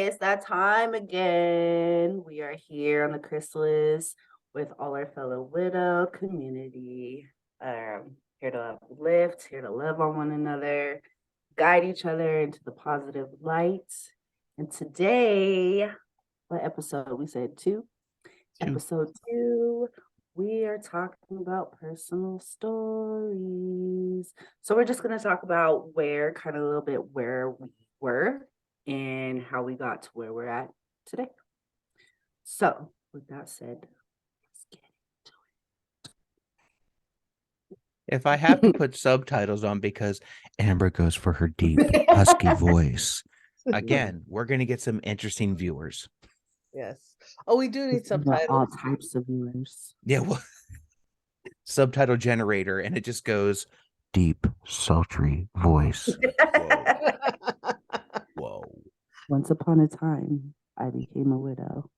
It's that time again. We are here on the chrysalis with all our fellow widow community. Here to uplift, here to love on one another, guide each other into the positive light. And today, what episode? We said two. Episode 2, we are talking about personal stories. So we're just going to talk about kind of a little bit where we were and how we got to where we're at today. So with that said, let's get into it. If I have to put subtitles on because Amber goes for her deep, husky voice, again, we're going to get some interesting viewers. Yes. Oh, we do need subtitles. All types of viewers. Yeah, well, subtitle generator, and it just goes deep, sultry voice. Whoa. Once upon a time, I became a widow.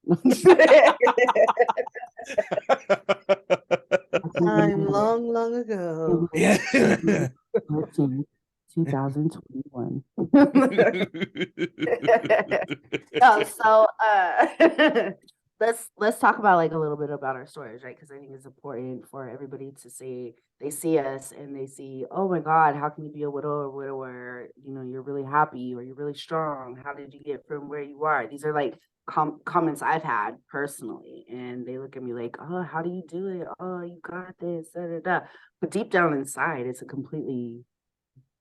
Time long ago. Yeah. 2021. No, so let's talk about like a little bit about our stories, right? Because I think it's important for everybody to see, they see us and they see, oh my God, how can you be a widow or widower? You know, you're really happy or you're really strong. How did you get from where you are? These are like comments I've had personally, and they look at me like, oh, how do you do it? Oh, you got this, da, da, da. But deep down inside, it's a completely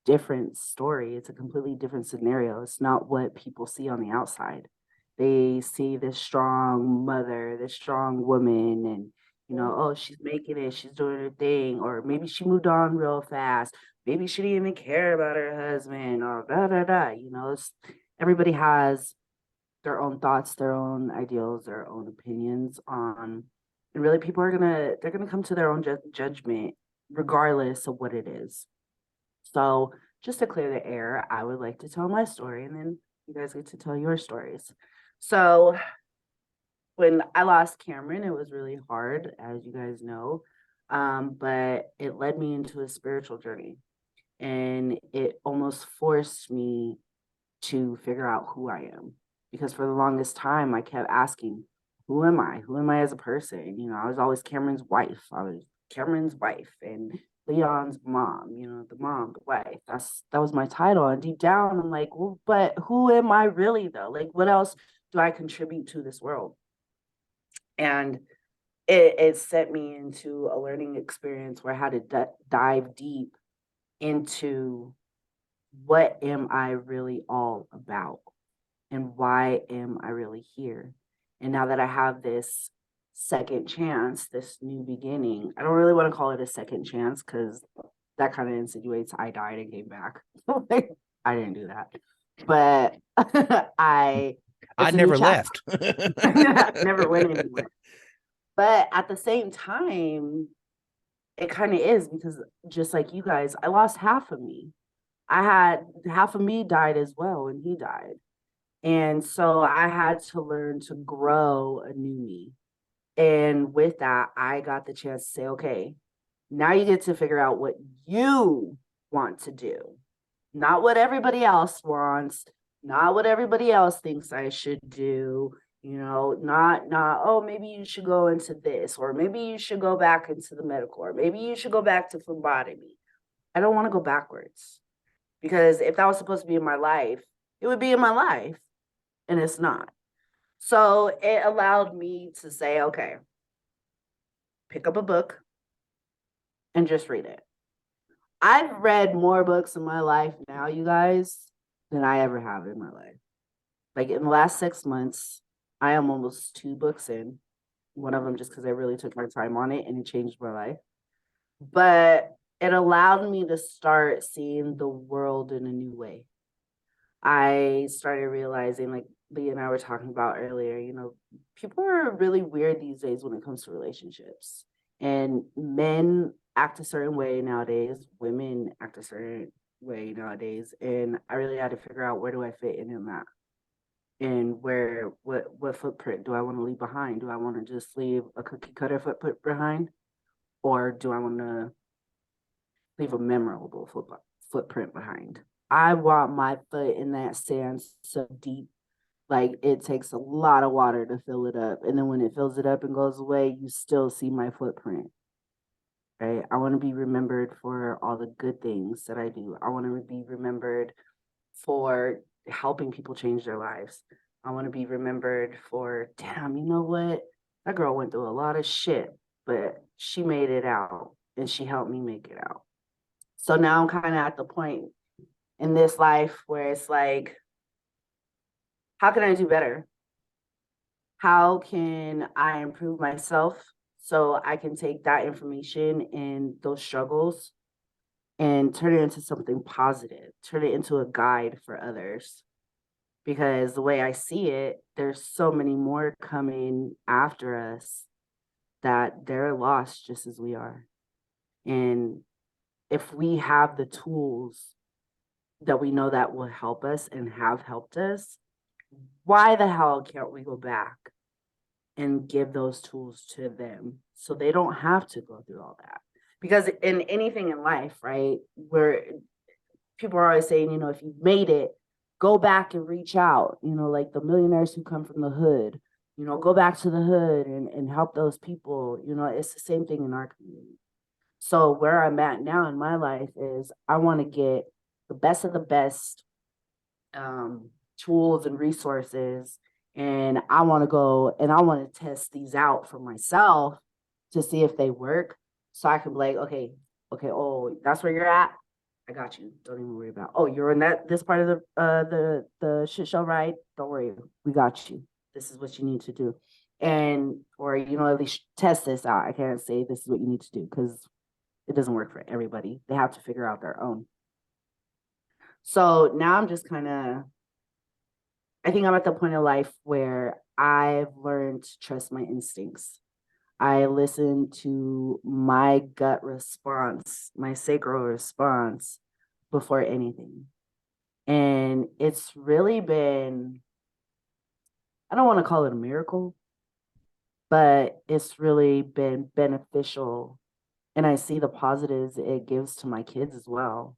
different story. It's a completely different scenario. It's not what people see on the outside. They see this strong mother, this strong woman, and you know, oh, she's making it, she's doing her thing, or maybe she moved on real fast. Maybe she didn't even care about her husband, or da da da. You know, everybody has their own thoughts, their own ideals, their own opinions on, and really, people are they're gonna come to their own judgment, regardless of what it is. So just to clear the air, I would like to tell my story, and then you guys get to tell your stories. So when I lost Cameron, it was really hard, as you guys know, but it led me into a spiritual journey, and it almost forced me to figure out who I am, because for the longest time, I kept asking, who am I? Who am I as a person? You know, I was always Cameron's wife. I was Cameron's wife, and Leon's mom, you know, the mom, the wife. That was my title. And deep down, I'm like, well, but who am I really though? Like, what else do I contribute to this world? And it set me into a learning experience where I had to dive deep into what am I really all about, and why am I really here? And now that I have this second chance, this new beginning, I don't really want to call it a second chance because that kind of insinuates I died and came back. I didn't do that, but I never left. Never went anywhere. But at the same time, it kind of is, because just like you guys, I lost half of me. I had half of me died as well when he died. And so I had to learn to grow a new me. And with that, I got the chance to say, okay, now you get to figure out what you want to do, not what everybody else wants, not what everybody else thinks I should do, you know, not, oh, maybe you should go into this, or maybe you should go back into the medical, or maybe you should go back to phlebotomy. I don't want to go backwards, because if that was supposed to be in my life, it would be in my life, and it's not. So it allowed me to say, okay, pick up a book and just read it. I've read more books in my life now, you guys, than I ever have in my life. Like in the last 6 months, I am almost 2 books in. One of them just because I really took my time on it and it changed my life. But it allowed me to start seeing the world in a new way. I started realizing, like Lee and I were talking about earlier, you know, people are really weird these days when it comes to relationships. And men act a certain way nowadays, women act a certain way nowadays. And I really had to figure out, where do I fit in that? And what footprint do I want to leave behind? Do I want to just leave a cookie cutter footprint behind? Or do I want to leave a memorable footprint behind? I want my foot in that sand so deep Like it takes a lot of water to fill it up. And then when it fills it up and goes away, you still see my footprint. Right. I want to be remembered for all the good things that I do. I want to be remembered for helping people change their lives. I want to be remembered for, damn, you know what? That girl went through a lot of shit, but she made it out and she helped me make it out. So now I'm kind of at the point in this life where it's like, how can I do better? How can I improve myself so I can take that information and those struggles and turn it into something positive, turn it into a guide for others? Because the way I see it, there's so many more coming after us that they're lost just as we are. And if we have the tools that we know that will help us and have helped us, why the hell can't we go back and give those tools to them so they don't have to go through all that? Because in anything in life, right, where people are always saying, if you've made it, go back and reach out, like the millionaires who come from the hood, go back to the hood and help those people. It's the same thing in our community. So where I'm at now in my life is I want to get the best of the best tools and resources. And I want to go and I want to test these out for myself to see if they work. So I can be like, okay, oh, that's where you're at. I got you. Don't even worry about. Oh, you're in this part of the shit show, right? Don't worry, we got you. This is what you need to do, and or at least test this out. I can't say this is what you need to do because it doesn't work for everybody. They have to figure out their own. So now I'm just kind of. I think I'm at the point of life where I've learned to trust my instincts. I listen to my gut response, my sacral response before anything. And it's really been, I don't want to call it a miracle, but it's really been beneficial. And I see the positives it gives to my kids as well.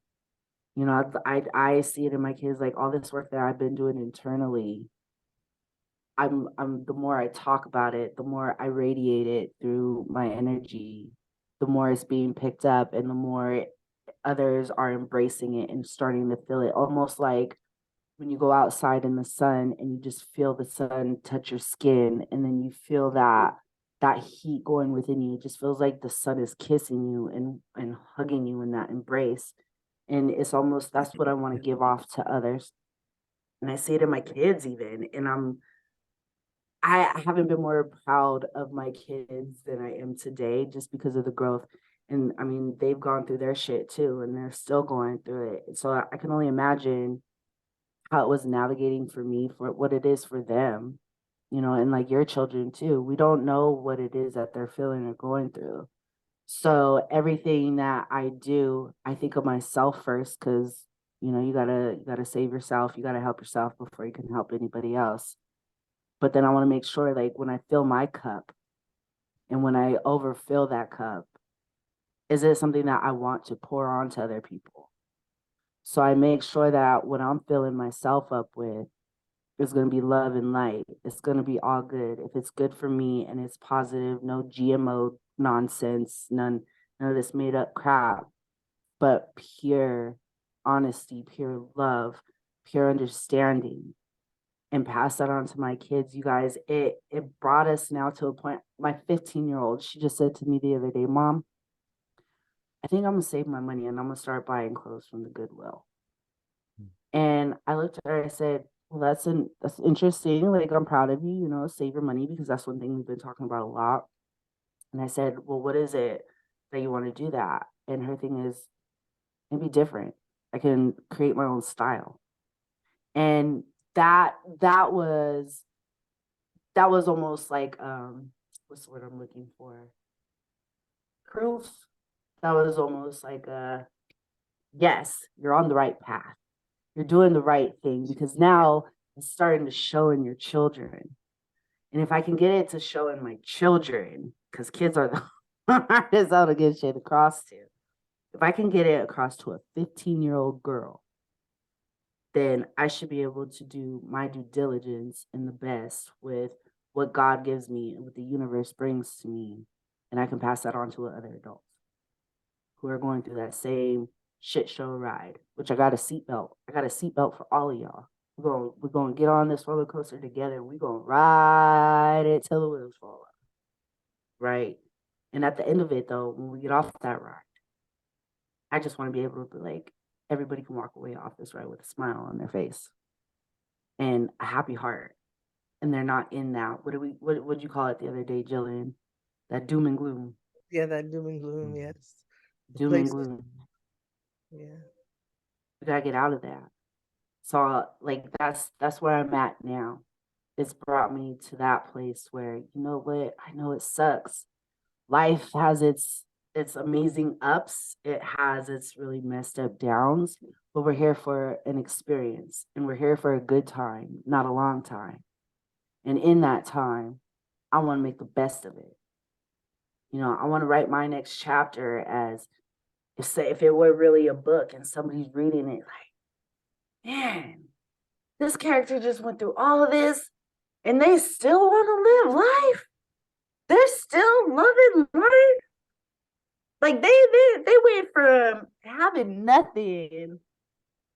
I see it in my kids, like all this work that I've been doing internally. I'm the more I talk about it, the more I radiate it through my energy, the more it's being picked up and the more others are embracing it and starting to feel it. Almost like when you go outside in the sun and you just feel the sun touch your skin and then you feel that heat going within you. It just feels like the sun is kissing you and hugging you in that embrace. And it's almost, that's what I want to give off to others. And I see it in my kids even. And I haven't been more proud of my kids than I am today just because of the growth. And I mean, they've gone through their shit too, and they're still going through it. So I can only imagine how it was navigating for me, for what it is for them, and like your children too. We don't know what it is that they're feeling or going through. So everything that I do, I think of myself first because you gotta save yourself, you gotta help yourself before you can help anybody else. But then I want to make sure, like, when I fill my cup and when I overfill that cup, is it something that I want to pour on to other people? So I make sure that what I'm filling myself up with is going to be love and light. It's going to be all good. If it's good for me and it's positive, no GMO nonsense, none of this made up crap, but pure honesty, pure love, pure understanding. And pass that on to my kids. You guys, it brought us now to a point. My 15-year-old, she just said to me the other day, Mom, I think I'm gonna save my money and I'm gonna start buying clothes from the Goodwill. And I looked at her, I said, well, that's interesting. Like, I'm proud of you, save your money, because that's one thing we've been talking about a lot. And I said, well, what is it that you want to do that? And her thing is, maybe different. I can create my own style. And that was almost like what's the word I'm looking for? Proof. That was almost like yes, you're on the right path. You're doing the right thing, because now it's starting to show in your children. And if I can get it to show in my children, because kids are the hardest out to get shit across to. If I can get it across to a 15-year-old girl, then I should be able to do my due diligence and the best with what God gives me and what the universe brings to me. And I can pass that on to other adults who are going through that same shit show ride, which I got a seatbelt. I got a seatbelt for all of y'all. We're gonna get on this roller coaster together. We're gonna ride it till the wheels fall off. Right. And at the end of it though, when we get off that ride, I just want to be able to be like, everybody can walk away off this ride with a smile on their face and a happy heart. And they're not in that. What would you call it the other day, Jillian? That doom and gloom. Yeah, that doom and gloom, yes. The Doom and place- gloom. Yeah. We gotta get out of that. So like that's where I'm at now. It's brought me to that place where, you know what, I know it sucks. Life has its amazing ups, it has its really messed up downs, but we're here for an experience and we're here for a good time, not a long time. And in that time, I want to make the best of it. You know, I want to write my next chapter as if it were really a book and somebody's reading it like, man, this character just went through all of this and they still want to live life. They're still loving life. Like they went from having nothing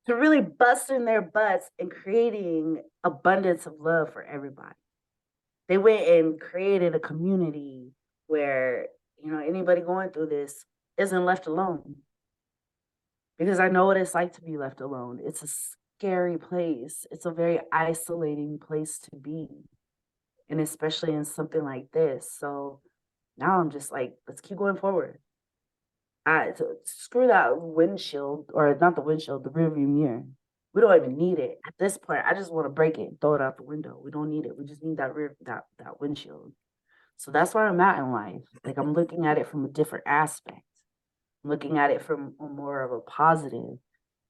to really busting their butts and creating abundance of love for everybody. They went and created a community where, you know, anybody going through this isn't left alone. Because I know what it's like to be left alone. It's a scary place. It's a very isolating place to be. And especially in something like this. So now I'm just like, let's keep going forward. Screw that windshield, or not the windshield, the rearview mirror. We don't even need it at this point. I just want to break it and throw it out the window. We don't need it. We just need that that windshield. So that's where I'm at in life. Like I'm looking at it from a different aspect. I'm looking at it from more of a positive.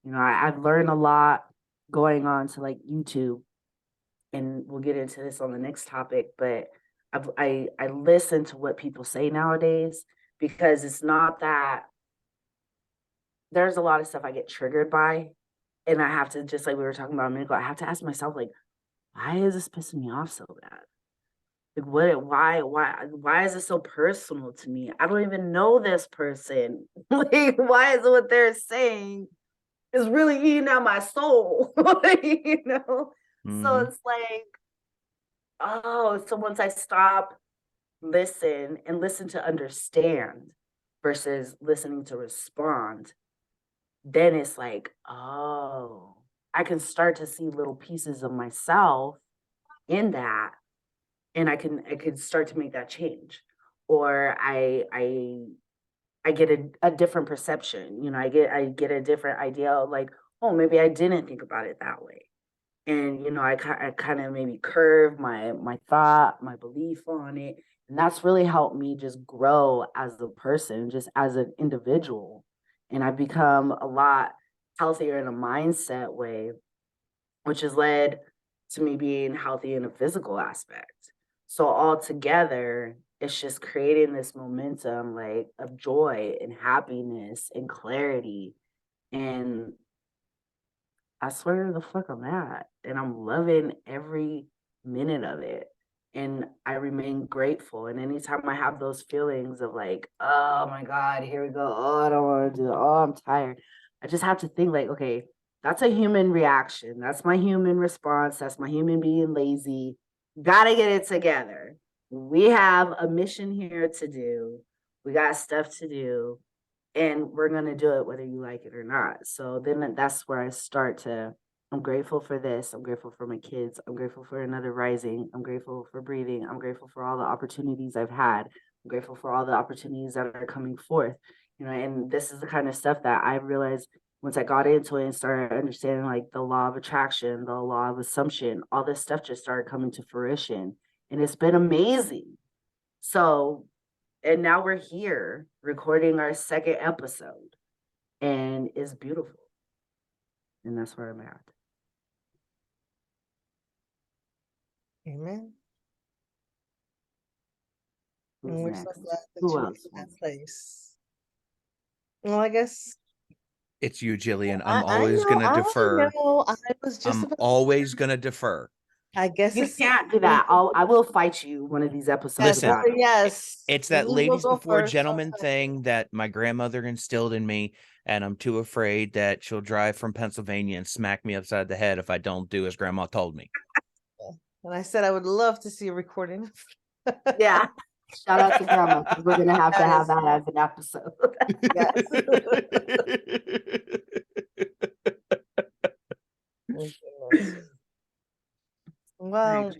You know, I've learned a lot going on to like YouTube, and we'll get into this on the next topic. But I listen to what people say nowadays, because it's not that there's a lot of stuff I get triggered by, and I have to, just like we were talking about a minute ago, I have to ask myself, like, why is this pissing me off so bad? Like, why is it so personal to me? I don't even know this person. Like, why is it what they're saying is really eating at my soul? You know? So it's like, oh, so once I stop, listen to understand versus listening to respond, then it's like, oh, I can start to see little pieces of myself in that, and I can start to make that change. Or I get a different perception. You know, I get a different idea, like, oh, maybe I didn't think about it that way. And, you know, I kind of maybe curve my thought, my belief on it. And that's really helped me just grow as a person, just as an individual. And I've become a lot healthier in a mindset way, which has led to me being healthy in a physical aspect. So all together, it's just creating this momentum like of joy and happiness and clarity. And that's where the fuck I'm at. And I'm loving every minute of it. And I remain grateful. And anytime I have those feelings of like, oh my God, here we go. Oh, I don't want to do it. Oh, I'm tired. I just have to think like, okay, that's a human reaction. That's my human response. That's my human being lazy. Gotta get it together. We have a mission here to do. We got stuff to do, and we're going to do it whether you like it or not. So then that's where I start to, I'm grateful for this. I'm grateful for my kids. I'm grateful for another rising. I'm grateful for breathing. I'm grateful for all the opportunities I've had. I'm grateful for all the opportunities that are coming forth. You know, and this is the kind of stuff that I realized once I got into it and started understanding like the law of attraction, the law of assumption, all this stuff just started coming to fruition. And it's been amazing. So, and now we're here recording our second episode, and it's beautiful. And that's where I'm at. Amen. Who's And we're so next? glad that Who you're else? in that place. Well, I guess It's you, Jillian. I I'm always know, gonna I defer. know. I was just I'm about to always say, gonna defer. I guess You it's can't do that. I will fight you one of these episodes yes, Listen, about it. yes. It's that You will ladies go before first. gentlemen thing that my grandmother instilled in me, and I'm too afraid that she'll drive from Pennsylvania and smack me upside the head if I don't do as grandma told me. And I said I would love to see a recording. Yeah. Shout out to grandma, because we're gonna have to That have is- that as an episode. Yes. Oh, goodness. Well,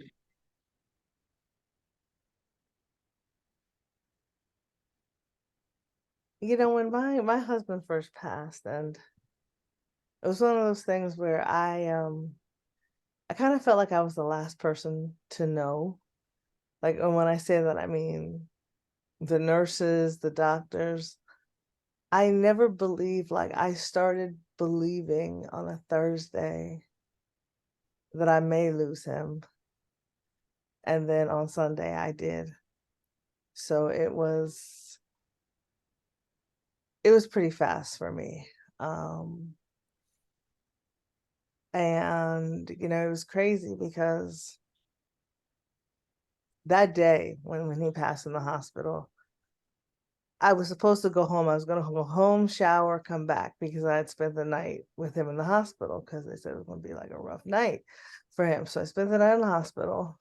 you know, when my husband first passed, and it was one of those things where I kind of felt like I was the last person to know. Like, and when I say that, I mean the nurses, the doctors. I never believed, like, I started believing on a Thursday that I may lose him. And then on Sunday I did. So it was pretty fast for me. And you know, it was crazy because that day when he passed in the hospital, I was supposed to go home. I was going to go home, shower, come back, because I had spent the night with him in the hospital because they said it was going to be like a rough night for him. So I spent the night in the hospital.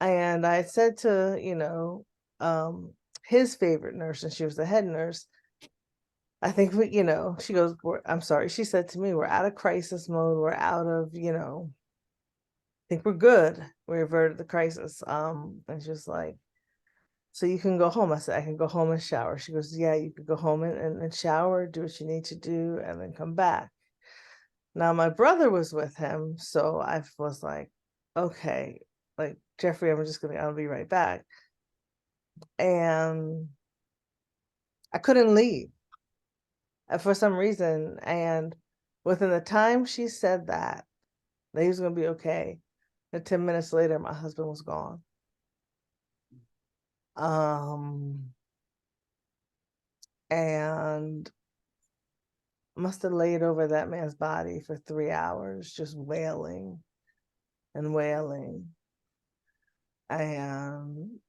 And I said to, you know, his favorite nurse, and she was the head nurse, I think we, you know, she goes, I'm sorry. She said to me, we're out of crisis mode. We're out of, you know, I think we're good. We averted the crisis. And she was like, so you can go home. I said, I can go home and shower. She goes, yeah, you could go home and shower, do what you need to do, and then come back. Now, my brother was with him. So I was like, okay, like, Jeffrey, I'll be right back. And I couldn't leave for some reason. And within the time she said that he was going to be okay, and 10 minutes later, my husband was gone. And must have laid over that man's body for 3 hours, just wailing and wailing. And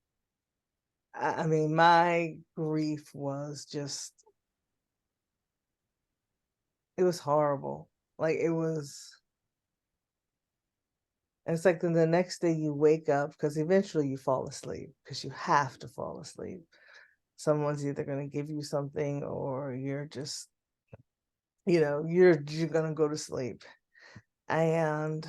I mean, my grief was just, it was horrible. Like, it was, and it's like then the next day you wake up, because eventually you fall asleep, because you have to fall asleep. Someone's either going to give you something, or you're just, you know, you're going to go to sleep. And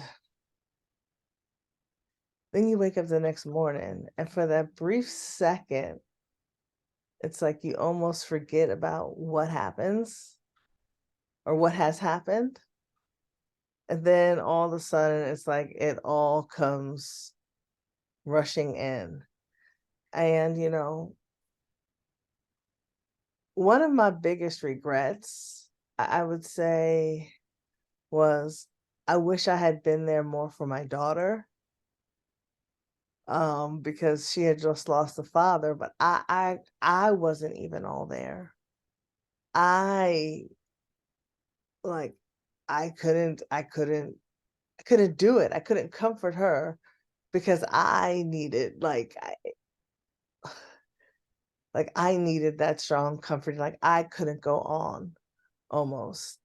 then you wake up the next morning, and for that brief second, it's like you almost forget about what happens or what has happened. And then all of a sudden, it's like it all comes rushing in. And, you know, one of my biggest regrets, I would say, was I wish I had been there more for my daughter. Because she had just lost a father, but I wasn't even all there. I like I couldn't do it. I couldn't comfort her because I needed I needed that strong comfort. Like, I couldn't go on almost.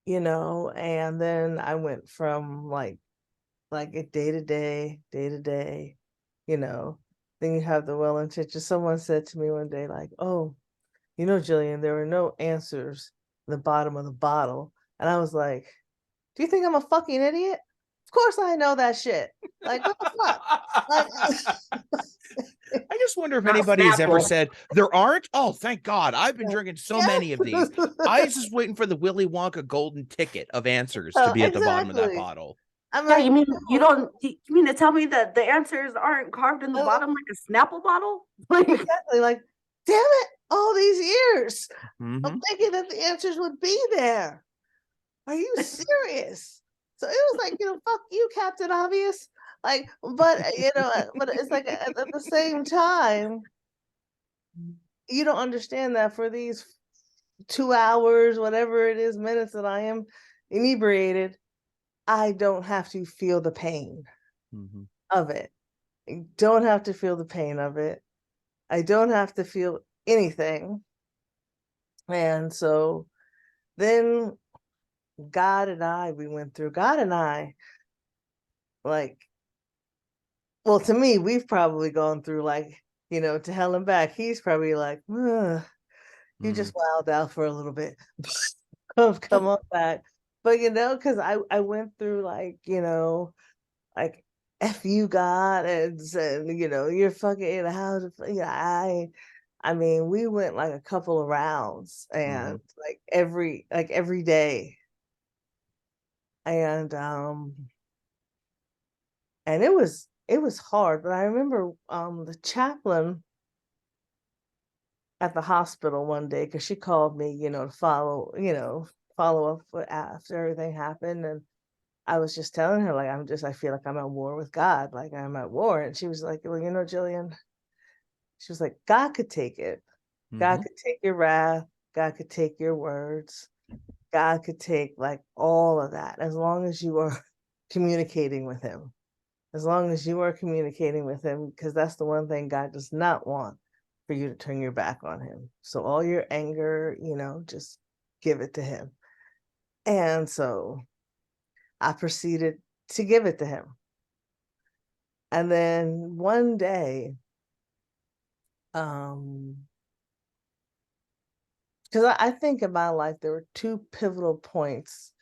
You know, and then I went from like a day to day, you know. Then you have the well intentioned. Someone said to me one day, like, oh, you know, Jillian, there were no answers at the bottom of the bottle. And I was like, do you think I'm a fucking idiot? Of course I know that shit. Like, what the fuck? Like, I just wonder if Not anybody has ever Snapple. said there aren't. Oh, thank God. I've been drinking so many of these. I was just waiting for the Willy Wonka golden ticket of answers to be at the bottom of that exactly. bottle. I'm Yeah, like, you mean no. you mean to tell me that the answers aren't carved in the bottom like a Snapple bottle? Like, Exactly. Like, damn it, all these years. I'm Mhm. thinking that the answers would be there. Are you serious? So it was like, you know, fuck you, Captain Obvious. Like, but you know, but it's like at the same time, you don't understand that for these 2 hours, whatever it is, minutes that I am inebriated, I don't have to feel the pain of it. I don't have to feel the pain of it. I don't have to feel anything. And so then God and I, like, well, to me, we've probably gone through like, to hell and back. He's probably like, "Ugh, you just wilded out for a little bit. Come on back." But because I went through like, like F you God and you're fucking in the house. I mean, we went like a couple of rounds and like every day. And it was hard, but I remember the chaplain at the hospital one day, because she called me, to follow up after everything happened. And I was just telling her, like, I feel like I'm at war with God, like I'm at war. And she was like, well, Jillian, she was like, God could take it. God could take your wrath. God could take your words. God could take like all of that, as long as you are communicating with him. As long as you are communicating with him, because that's the one thing God does not want, for you to turn your back on him. So all your anger, just give it to him. And so I proceeded to give it to him. And then one day, because I think in my life, there were two pivotal points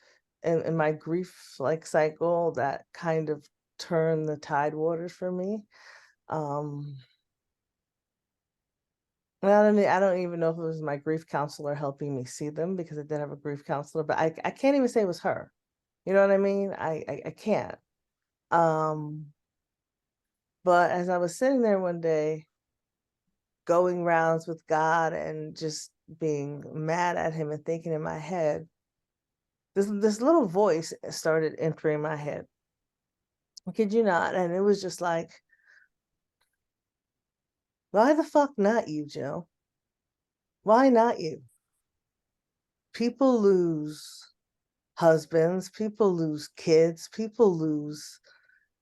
in my grief like cycle that kind of turned the tide waters for me. I don't even know if it was my grief counselor helping me see them, because I did have a grief counselor, but I can't even say it was her. You know what I mean? I can't. But as I was sitting there one day, going rounds with God and just being mad at him and thinking in my head, this little voice started entering my head. I kid you not. And it was just like, why the fuck not you, Jill? Why not you? People lose husbands, people lose kids, people lose,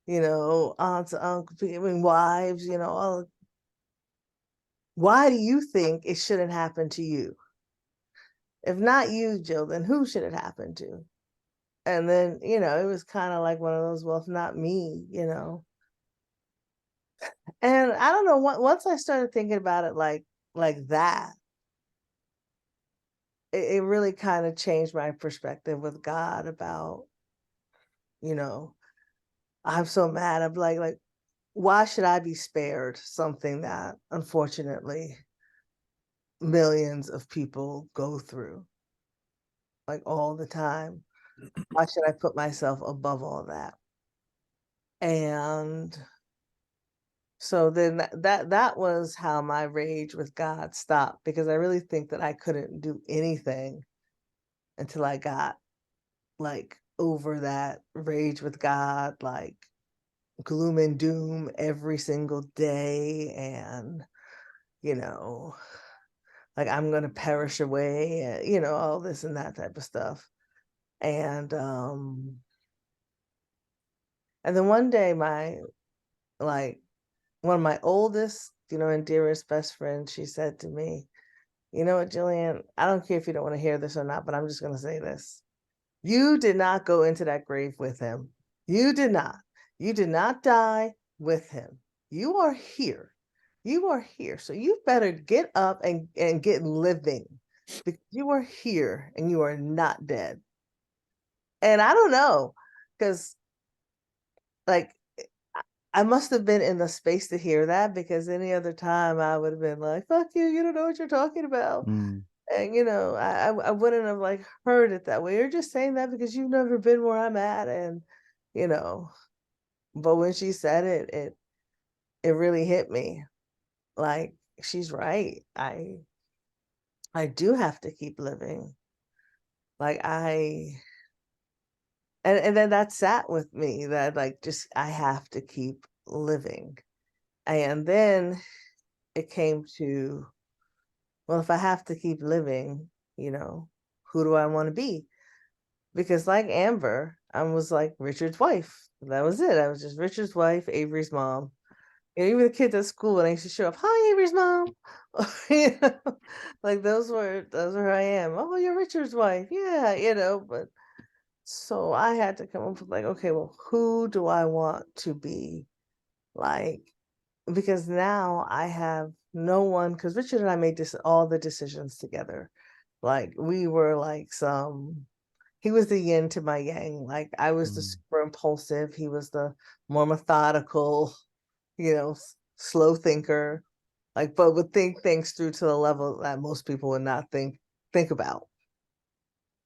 aunts, uncles, wives, all. Why do you think it shouldn't happen to you? If not you, Jill, then who should it happen to? And then, it was kind of like one of those, well, if not me, And I don't know, once I started thinking about it like that, it really kind of changed my perspective with God about, I'm so mad. I'm like, why should I be spared something that unfortunately millions of people go through, like all the time? Why should I put myself above all that? And so then that was how my rage with God stopped, because I really think that I couldn't do anything until I got like over that rage with God, like gloom and doom every single day, and like I'm gonna perish away, and all this and that type of stuff. And then one day, like one of my oldest, and dearest best friends, she said to me, you know what, Jillian, I don't care if you don't want to hear this or not, but I'm just going to say this. You did not go into that grave with him. You did not. You did not die with him. You are here. You are here. So you better get up and get living, because you are here and you are not dead. And I don't know, because like I must have been in the space to hear that, because any other time I would have been like, fuck you, you don't know what you're talking about. And I wouldn't have like heard it that way. You're just saying that because you've never been where I'm at. And but when she said it really hit me. Like, she's right. I do have to keep living. Like and then that sat with me, that like, just I have to keep living. And then it came to well, if I have to keep living, you know, who do I want to be? Because like Amber, I was like Richard's wife. That was it. I was just Richard's wife, Avery's mom. And even the kids at school, when I used to show up, hi Avery's mom. You know, like those were who I am. Oh, you're Richard's wife. Yeah, you know, but so I had to come up with like, okay, well, who do I want to be? Like, because now I have no one, because Richard and I made this all the decisions together. Like we were like he was the yin to my yang. Like I was the Mm. super impulsive. He was the more methodical, you know, slow thinker. Like, but would think things through to the level that most people would not think about.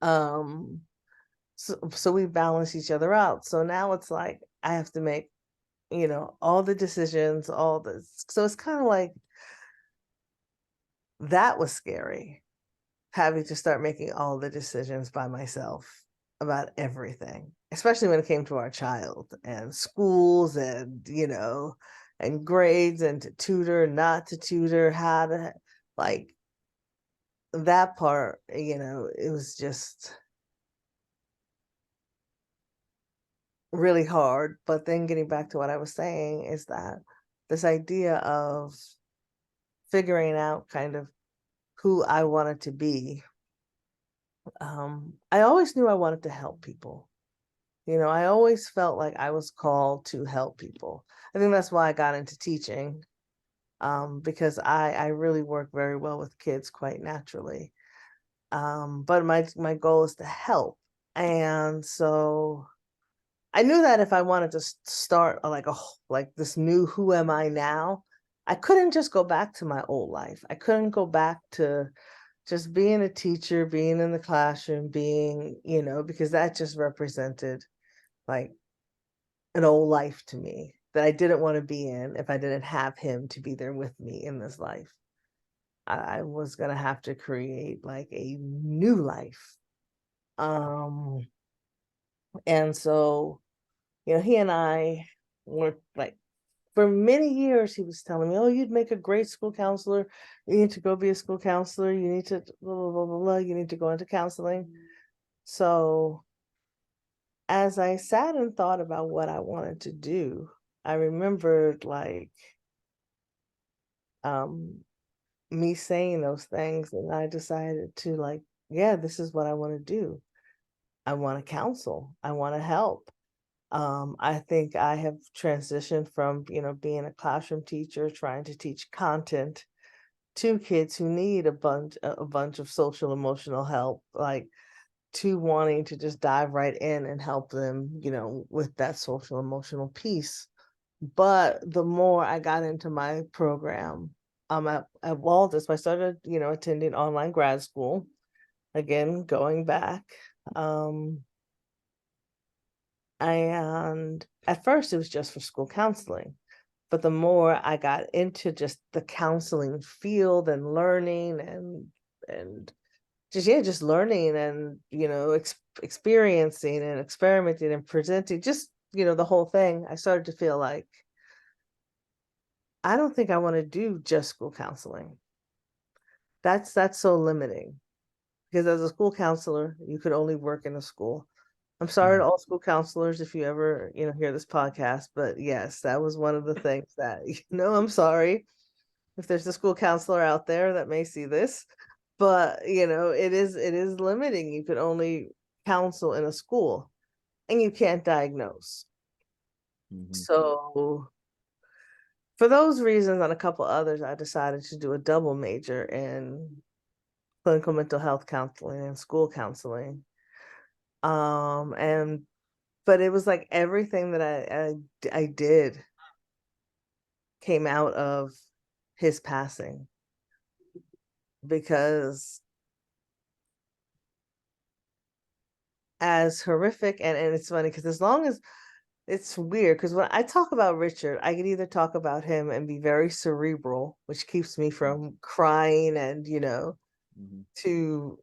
Um, so we balance each other out. So now it's like I have to make, you know, all the decisions, all this. So it's kind of like that was scary, having to start making all the decisions by myself about everything, especially when it came to our child and schools and, you know, and grades and to tutor, not to tutor, how to, like, that part, you know, it was just really hard. But then getting back to what I was saying is that this idea of figuring out kind of who I wanted to be, I always knew I wanted to help people. You know, I always felt like I was called to help people. I think that's why I got into teaching, because I really work very well with kids quite naturally. But my goal is to help. And so I knew that if I wanted to start like this new who am I now, I couldn't just go back to my old life. I couldn't go back to just being a teacher, being in the classroom, being, you know, because that just represented like an old life to me that I didn't want to be in if I didn't have him to be there with me in this life. I was gonna have to create like a new life. Um, and so, you know, he and I were like, for many years, he was telling me, oh, you'd make a great school counselor. You need to go be a school counselor. You need to blah, blah, blah, blah, blah. You need to go into counseling. So as I sat and thought about what I wanted to do, I remembered like um me saying those things, and I decided to like, yeah, this is what I want to do. I want to counsel. I want to help. I think I have transitioned from, you know, being a classroom teacher, trying to teach content to kids who need a bunch of social emotional help, like to wanting to just dive right in and help them, you know, with that social emotional piece. But the more I got into my program, at Walden, I started, you know, attending online grad school, again, going back. Um, and at first it was just for school counseling. But the more I got into just the counseling field and learning and just, yeah, just learning and, you know, experiencing and experimenting and presenting, just, you know, the whole thing, I started to feel like I don't think I want to do just school counseling. That's so limiting, because as a school counselor, you could only work in a school. I'm sorry to Mhm. all school counselors if you ever, you know, hear this podcast, but yes, that was one of the things that, you know, I'm sorry if there's a school counselor out there that may see this, but you know, it is limiting. You could only counsel in a school and you can't diagnose. Mhm. So for those reasons and a couple others, I decided to do a double major in clinical mental health counseling and school counseling. And but it was like everything that I did came out of his passing, because as horrific, and it's funny because as long as it's weird, because when I talk about Richard, I can either talk about him and be very cerebral, which keeps me from crying and, you know, Mhm. to,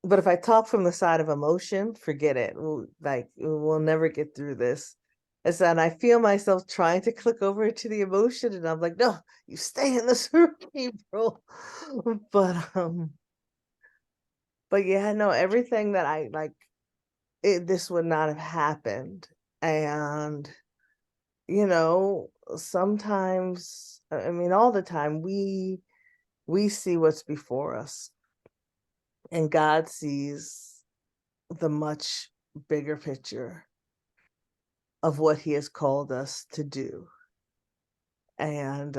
but if I talk from the side of emotion, forget it. Like we'll never get through this. And I feel myself trying to click over into the emotion, and I'm like, no, you stay in the cerebral. But yeah, no, everything that I like, this would not have happened. And sometimes, I mean, all the time, we see what's before us, and God sees the much bigger picture of what He has called us to do. And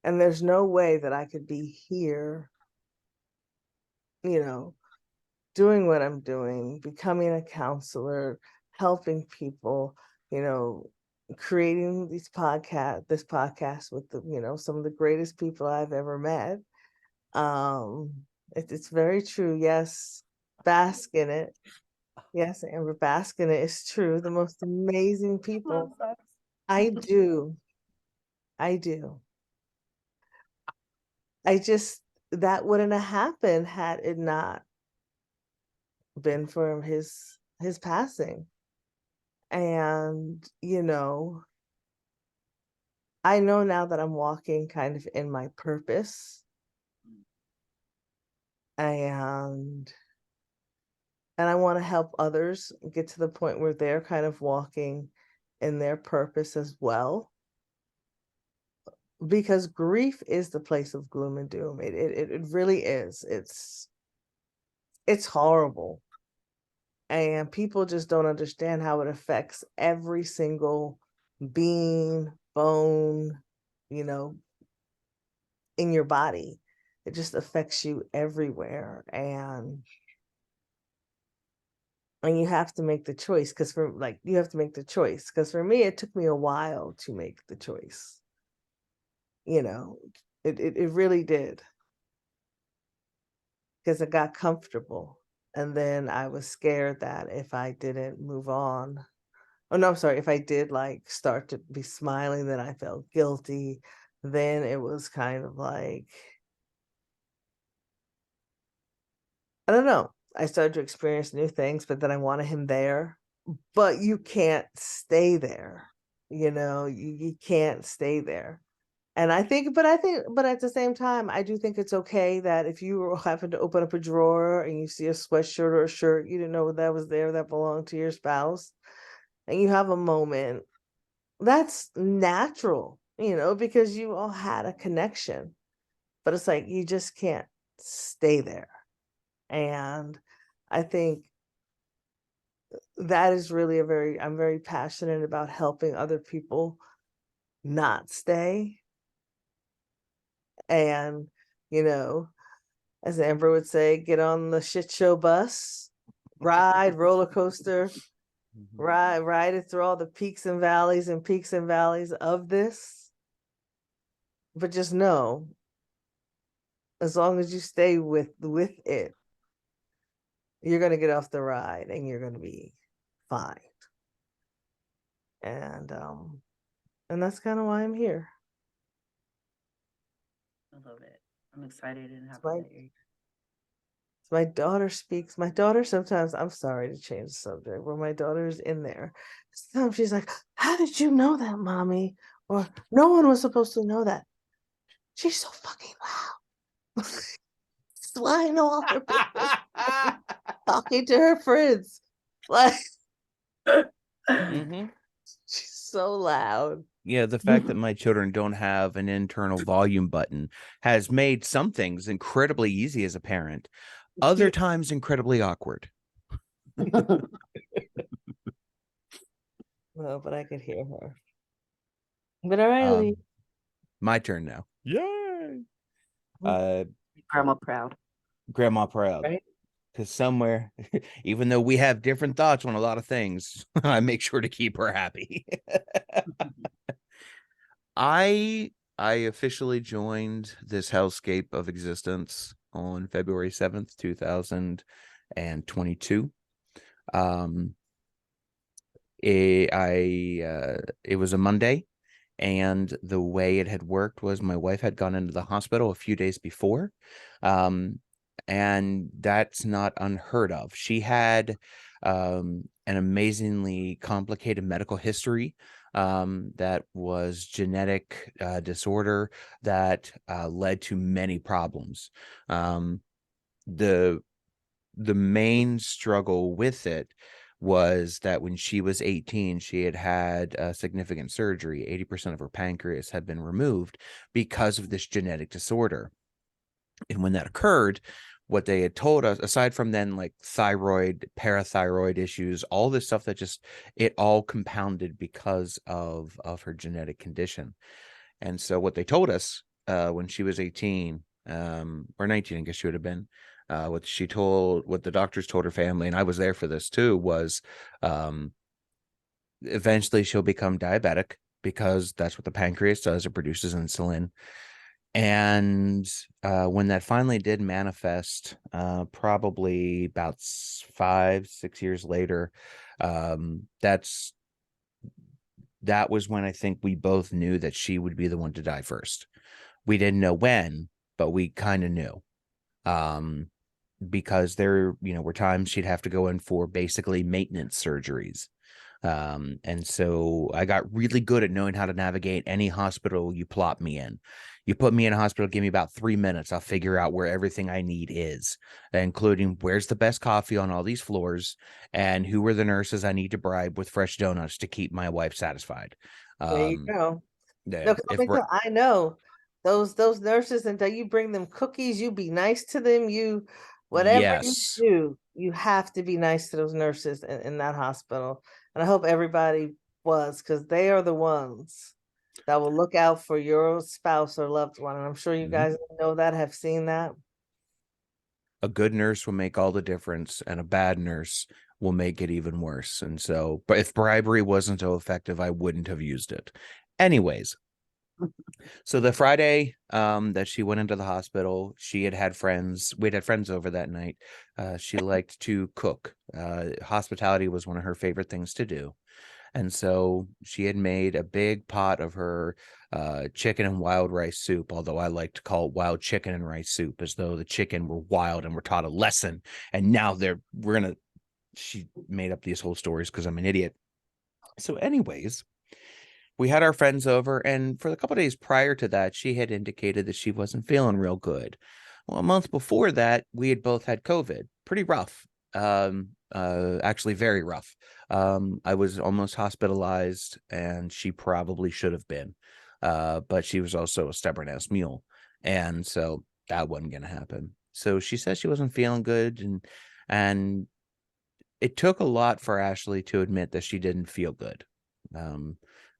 there's no way that I could be here, doing what I'm doing, becoming a counselor, helping people, creating this podcast with some of the greatest people I've ever met. It's very true. Yes, bask in it. Yes, Amber, bask in it. It's true. The most amazing people. I do. I do. That wouldn't have happened had it not been for his passing. And I know now that I'm walking kind of in my purpose, and I want to help others get to the point where they're kind of walking in their purpose as well, because grief is the place of gloom and doom. It really is. It's horrible. And people just don't understand how it affects every single being, bone, in your body. It just affects you everywhere. And you have to make the choice, because for me, it took me a while to make the choice. It really did. Because it got comfortable. And then I was scared that if I didn't move on, I'm sorry, if I did like start to be smiling, then I felt guilty. Then it was kind of like, I don't know. I started to experience new things, but then I wanted him there. But you can't stay there. You can't stay there. And I think, but at the same time, I do think it's okay that if you happen to open up a drawer and you see a sweatshirt or a shirt, you didn't know that was there, that belonged to your spouse, and you have a moment, that's natural, because you all had a connection. But it's like, you just can't stay there. And I think that is really I'm very passionate about helping other people not stay. And, as Amber would say, get on the shit show bus, ride roller coaster, ride it through all the peaks and valleys of this. But just know, as long as you stay with it, you're going to get off the ride and you're going to be fine. And that's kind of why I'm here. I love it. I'm excited and happy that you're here. My daughter speaks. My daughter sometimes, I'm sorry to change the subject, but my daughter's in there. Sometimes she's like, how did you know that, mommy? Or no one was supposed to know that. She's so fucking loud. That's why I know all her business. Talking to her friends. Like, Mm-hmm. she's so loud. Yeah, the fact that my children don't have an internal volume button has made some things incredibly easy as a parent, other times incredibly awkward. No, but I could hear her. But all right, Lee. My turn now. Yay! Grandma proud. Grandma proud. Right? Because somewhere, even though we have different thoughts on a lot of things, I make sure to keep her happy. I officially joined this hellscape of existence on February 7th, 2022. It was a Monday, and the way it had worked was my wife had gone into the hospital a few days before. And that's not unheard of. She had an amazingly complicated medical history, that was genetic disorder that led to many problems. The main struggle with it was that when she was 18, she had had significant surgery. 80% of her pancreas had been removed because of this genetic disorder. And when that occurred, what they had told us, aside from then like thyroid, parathyroid issues, all this stuff that just, it all compounded because of her genetic condition. And so what they told us when she was 18, or 19, I guess she would have been, what the doctors told her family, and I was there for this too, was eventually she'll become diabetic because that's what the pancreas does. It produces insulin. And when that finally did manifest, probably about 5-6 years later, that was when I think we both knew that she would be the one to die first. We didn't know when, but we kind of knew. Because there, were times she'd have to go in for basically maintenance surgeries. And so I got really good at knowing how to navigate any hospital you plop me in. You put me in a hospital, give me about 3 minutes. I'll figure out where everything I need is, including where's the best coffee on all these floors and who are the nurses I need to bribe with fresh donuts to keep my wife satisfied. There you go. Yeah, No, 'cause I know those nurses, until you bring them cookies, you be nice to them. Whatever you yes. do, you have to be nice to those nurses in that hospital. And I hope everybody was, because they are the ones that will look out for your spouse or loved one. And I'm sure you guys know that, have seen that. A good nurse will make all the difference, and a bad nurse will make it even worse. And so, but if bribery wasn't so effective, I wouldn't have used it. Anyways, so the Friday that she went into the hospital, we'd had friends over that night. She liked to cook. Hospitality was one of her favorite things to do. And so she had made a big pot of her chicken and wild rice soup, although I like to call it wild chicken and rice soup, as though the chicken were wild and were taught a lesson. And now she made up these whole stories because I'm an idiot. So anyways, we had our friends over, and for a couple of days prior to that, she had indicated that she wasn't feeling real good. Well, a month before that, we had both had COVID. Pretty rough. Actually very rough. I was almost hospitalized, and she probably should have been. But she was also a stubborn ass mule. And so that wasn't going to happen. So she said she wasn't feeling good, and it took a lot for Ashley to admit that she didn't feel good.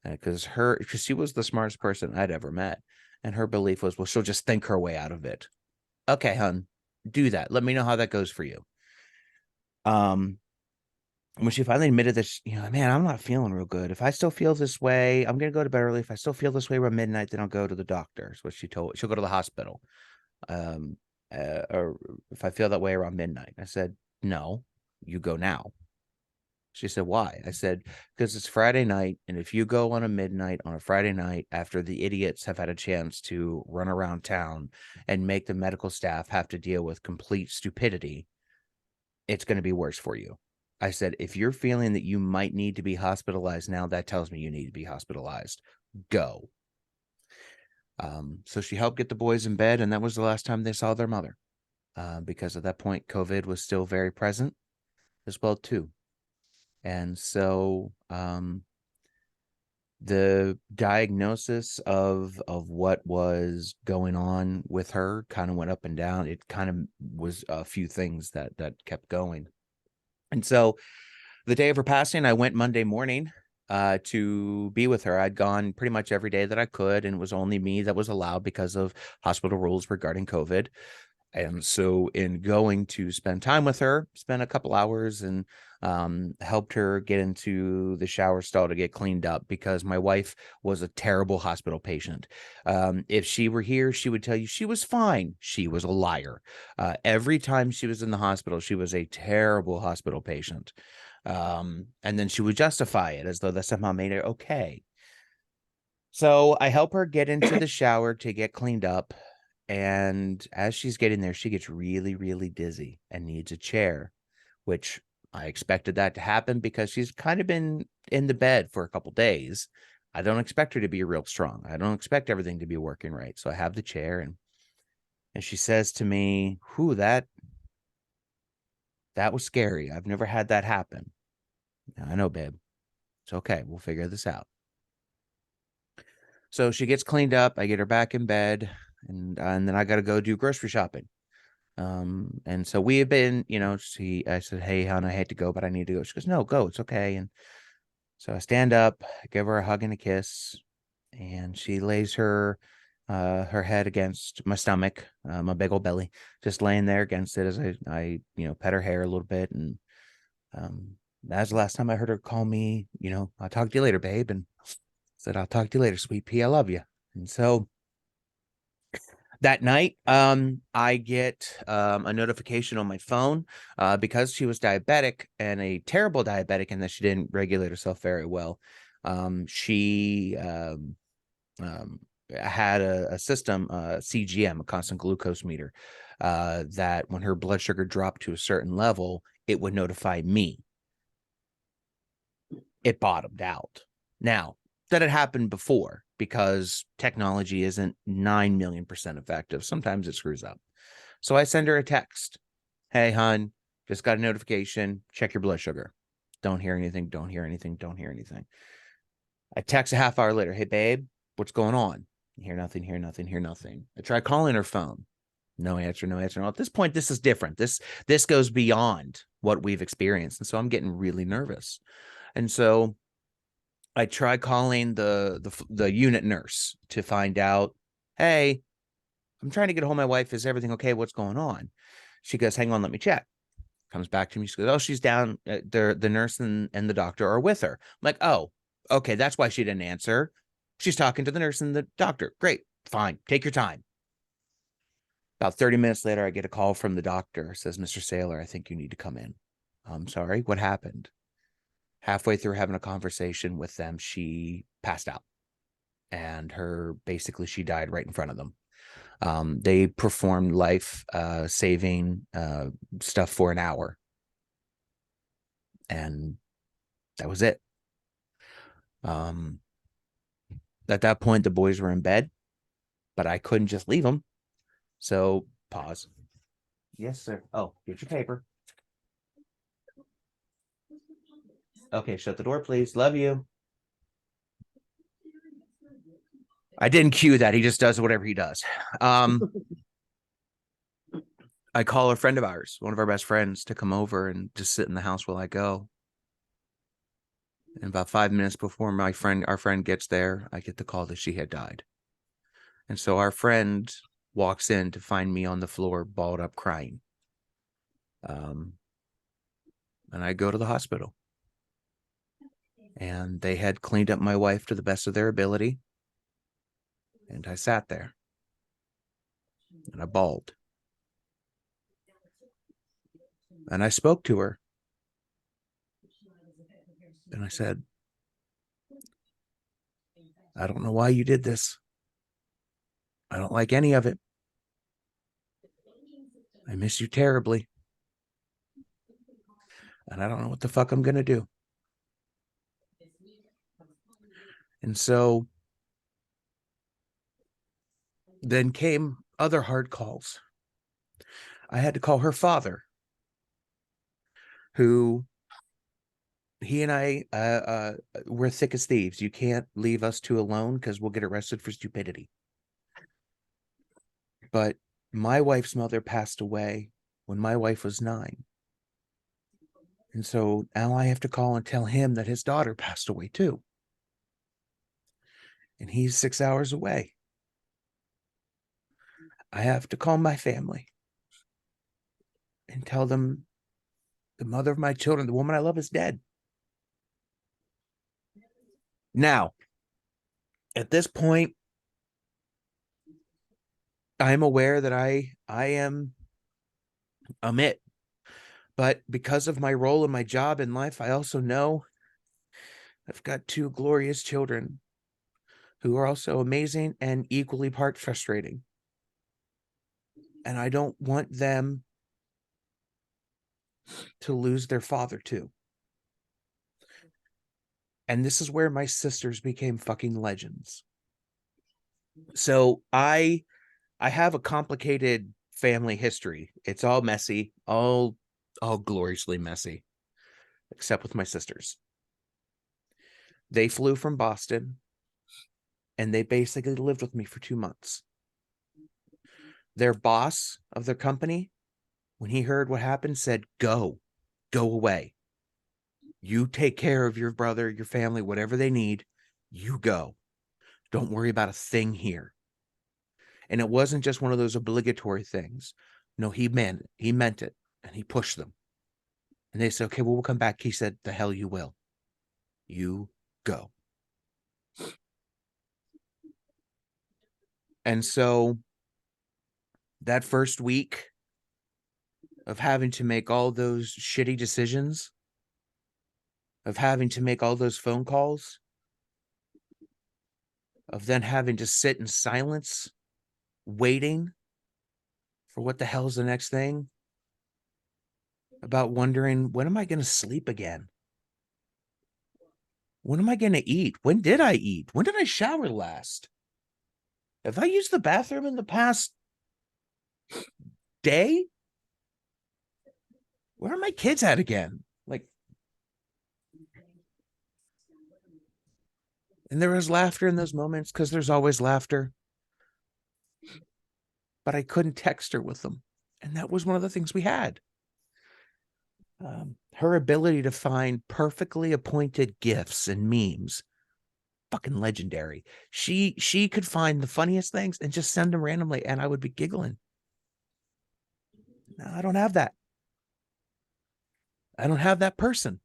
Because she was the smartest person I'd ever met. And her belief was, well, she'll just think her way out of it. Okay, hun, do that. Let me know how that goes for you. When she finally admitted that, man, I'm not feeling real good. If I still feel this way, I'm going to go to bed early. If I still feel this way around midnight, then I'll go to the doctor. Is what she'll go to the hospital. Or if I feel that way around midnight. I said, no, you go now. She said, why? I said, because it's Friday night, and if you go on a midnight on a Friday night after the idiots have had a chance to run around town and make the medical staff have to deal with complete stupidity, it's going to be worse for you. I said, if you're feeling that you might need to be hospitalized now, that tells me you need to be hospitalized. Go. So she helped get the boys in bed, and that was the last time they saw their mother, because at that point, COVID was still very present as well, too. And so the diagnosis of what was going on with her kind of went up and down. It kind of was a few things that kept going. And so the day of her passing, I went Monday morning to be with her. I'd gone pretty much every day that I could, and it was only me that was allowed because of hospital rules regarding COVID. And so in going to spend time with her, spent a couple hours and helped her get into the shower stall to get cleaned up, because my wife was a terrible hospital patient. If she were here, she would tell you she was fine. She was a liar. Every time she was in the hospital, she was a terrible hospital patient. And then she would justify it as though that somehow made it okay. So I help her get into the shower to get cleaned up. And as she's getting there, she gets really, really dizzy and needs a chair, which I expected that to happen because she's kind of been in the bed for a couple days. I don't expect her to be real strong. I don't expect everything to be working right. So I have the chair, and she says to me, "Whew, that was scary. I've never had that happen." I know, babe. It's okay. We'll figure this out. So she gets cleaned up. I get her back in bed, and then I got to go do grocery shopping. And so we have been, I said, "Hey, hon, I hate to go, but I need to go." She goes, "No, go. It's okay." And so I stand up, give her a hug and a kiss, and she lays her head against my stomach, my big old belly, just laying there against it as I pet her hair a little bit. And that's the last time I heard her call me, "I'll talk to you later, babe." And said, "I'll talk to you later, sweet pea. I love you." And so that night, I get a notification on my phone because she was diabetic, and a terrible diabetic in that she didn't regulate herself very well. She had a system, CGM, a constant glucose meter, that when her blood sugar dropped to a certain level, it would notify me. It bottomed out. Now, that had happened before because technology isn't 9,000,000% effective. Sometimes it screws up. So I send her a text. "Hey, hon, just got a notification. Check your blood sugar." Don't hear anything. Don't hear anything. Don't hear anything. I text a half hour later. "Hey, babe, what's going on?" Hear nothing, hear nothing, hear nothing. I try calling her phone. No answer, no answer. At this point, this is different. This goes beyond what we've experienced. And so I'm getting really nervous. And so I try calling the unit nurse to find out, "Hey, I'm trying to get a hold of my wife. Is everything okay? What's going on?" She goes, "Hang on, let me check." Comes back to me. She goes, "Oh, she's down. The nurse and the doctor are with her." I'm like, "Oh, okay. That's why she didn't answer. She's talking to the nurse and the doctor. Great. Fine. Take your time." About 30 minutes later, I get a call from the doctor. It says, "Mr. Saylor, I think you need to come in." "I'm sorry. What happened?" Halfway through having a conversation with them, she passed out, and she died right in front of them. They performed life saving stuff for an hour, and that was it. At that point, the boys were in bed, but I couldn't just leave them. So pause. "Yes, sir." "Oh, get your paper." "Okay, shut the door, please. Love you." I didn't cue that. He just does whatever he does. I call a friend of ours, one of our best friends, to come over and just sit in the house while I go. And about 5 minutes before our friend gets there, I get the call that she had died. And so our friend walks in to find me on the floor, balled up, crying. And I go to the hospital. And they had cleaned up my wife to the best of their ability. And I sat there. And I bawled. And I spoke to her. And I said, "I don't know why you did this. I don't like any of it. I miss you terribly. And I don't know what the fuck I'm going to do." And so then came other hard calls. I had to call her father, who he and I we're thick as thieves. You can't leave us two alone because we'll get arrested for stupidity. But my wife's mother passed away when my wife was 9. And so now I have to call and tell him that his daughter passed away too. And he's 6 hours away. I have to call my family and tell them the mother of my children, the woman I love, is dead. Now, at this point, I'm aware that I am it. But because of my role in my job in life, I also know I've got 2 glorious children who are also amazing and equally part frustrating. And I don't want them to lose their father too. And this is where my sisters became fucking legends. So I have a complicated family history. It's all messy, all gloriously messy, except with my sisters. They flew from Boston and they basically lived with me for 2 months. Their boss of their company, when he heard what happened, said, go away. You take care of your brother, your family, whatever they need. You go. Don't worry about a thing here. And it wasn't just one of those obligatory things. No, he meant it. And he pushed them. And they said, okay, well, we'll come back. He said, the hell you will. You go. And so that first week of having to make all those shitty decisions, of having to make all those phone calls, of then having to sit in silence, waiting for what the hell's the next thing, about wondering, when am I going to sleep again? When am I going to eat? When did I eat? When did I shower last? Have I used the bathroom in the past day? Where are my kids at again? Like, and there was laughter in those moments because there's always laughter. But I couldn't text her with them. And that was one of the things we had. Her ability to find perfectly appointed gifs and memes, fucking legendary. She could find the funniest things and just send them randomly, and I would be giggling. No, I don't have that. I don't have that person.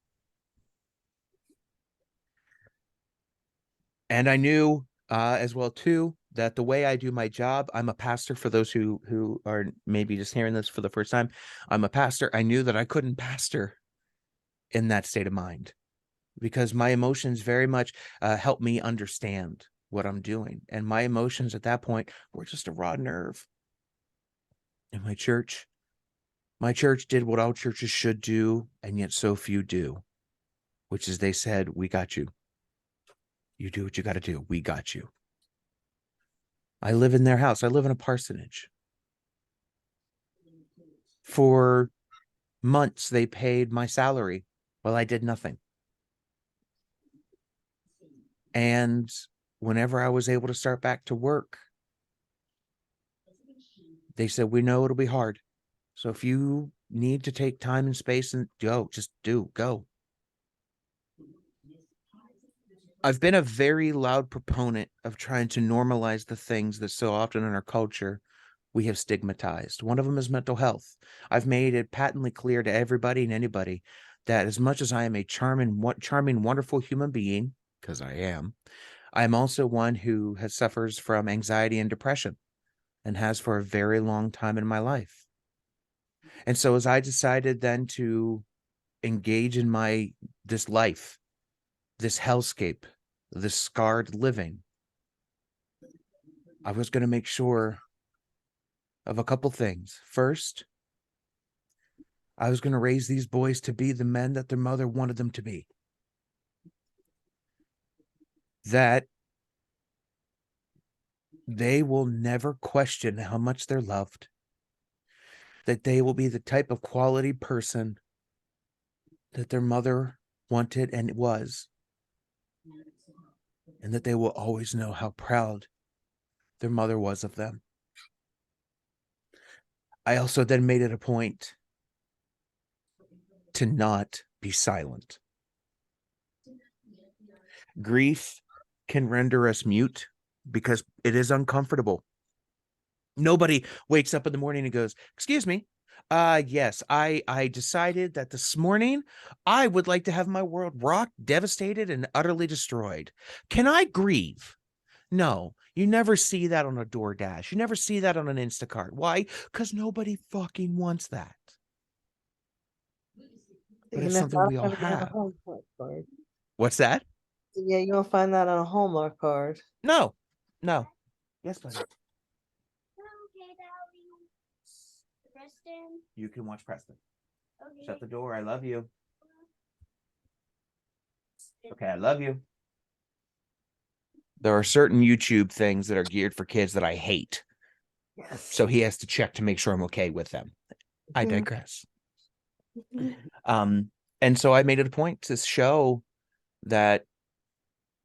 And I knew as well too that the way I do my job, I'm a pastor. For those who are maybe just hearing this for the first time, I'm a pastor. I knew that I couldn't pastor in that state of mind, because my emotions very much help me understand what I'm doing. And my emotions at that point were just a raw nerve. And my church did what all churches should do, and yet so few do, which is they said, we got you. You do what you got to do. We got you. I live in their house. I live in a parsonage. For months, they paid my salary while I did nothing. And whenever I was able to start back to work, they said, we know it'll be hard. So if you need to take time and space and go, just go. I've been a very loud proponent of trying to normalize the things that so often in our culture we have stigmatized. One of them is mental health. I've made it patently clear to everybody and anybody that as much as I am a charming, wonderful human being, because I am also one who suffers from anxiety and depression, and has for a very long time in my life. And so as I decided then to engage in this life, this hellscape, this scarred living, I was going to make sure of a couple things. First, I was going to raise these boys to be the men that their mother wanted them to be. That they will never question how much they're loved. That they will be the type of quality person that their mother wanted and was. And that they will always know how proud their mother was of them. I also then made it a point to not be silent. Grief can render us mute because it is uncomfortable. Nobody wakes up in the morning and goes, excuse me, yes, I decided that this morning I would like to have my world rocked, devastated, and utterly destroyed. Can I grieve? No, you never see that on a DoorDash. You never see that on an Instacart. Why? Because nobody fucking wants that. But it's something we all have. What's that? Yeah, you don't find that on a Hallmark card. No. Yes, buddy. Okay, Preston. You can watch Preston. Shut the door. I love you. Okay, I love you. There are certain YouTube things that are geared for kids that I hate. Yes. So he has to check to make sure I'm okay with them. I digress. And so I made it a point to show that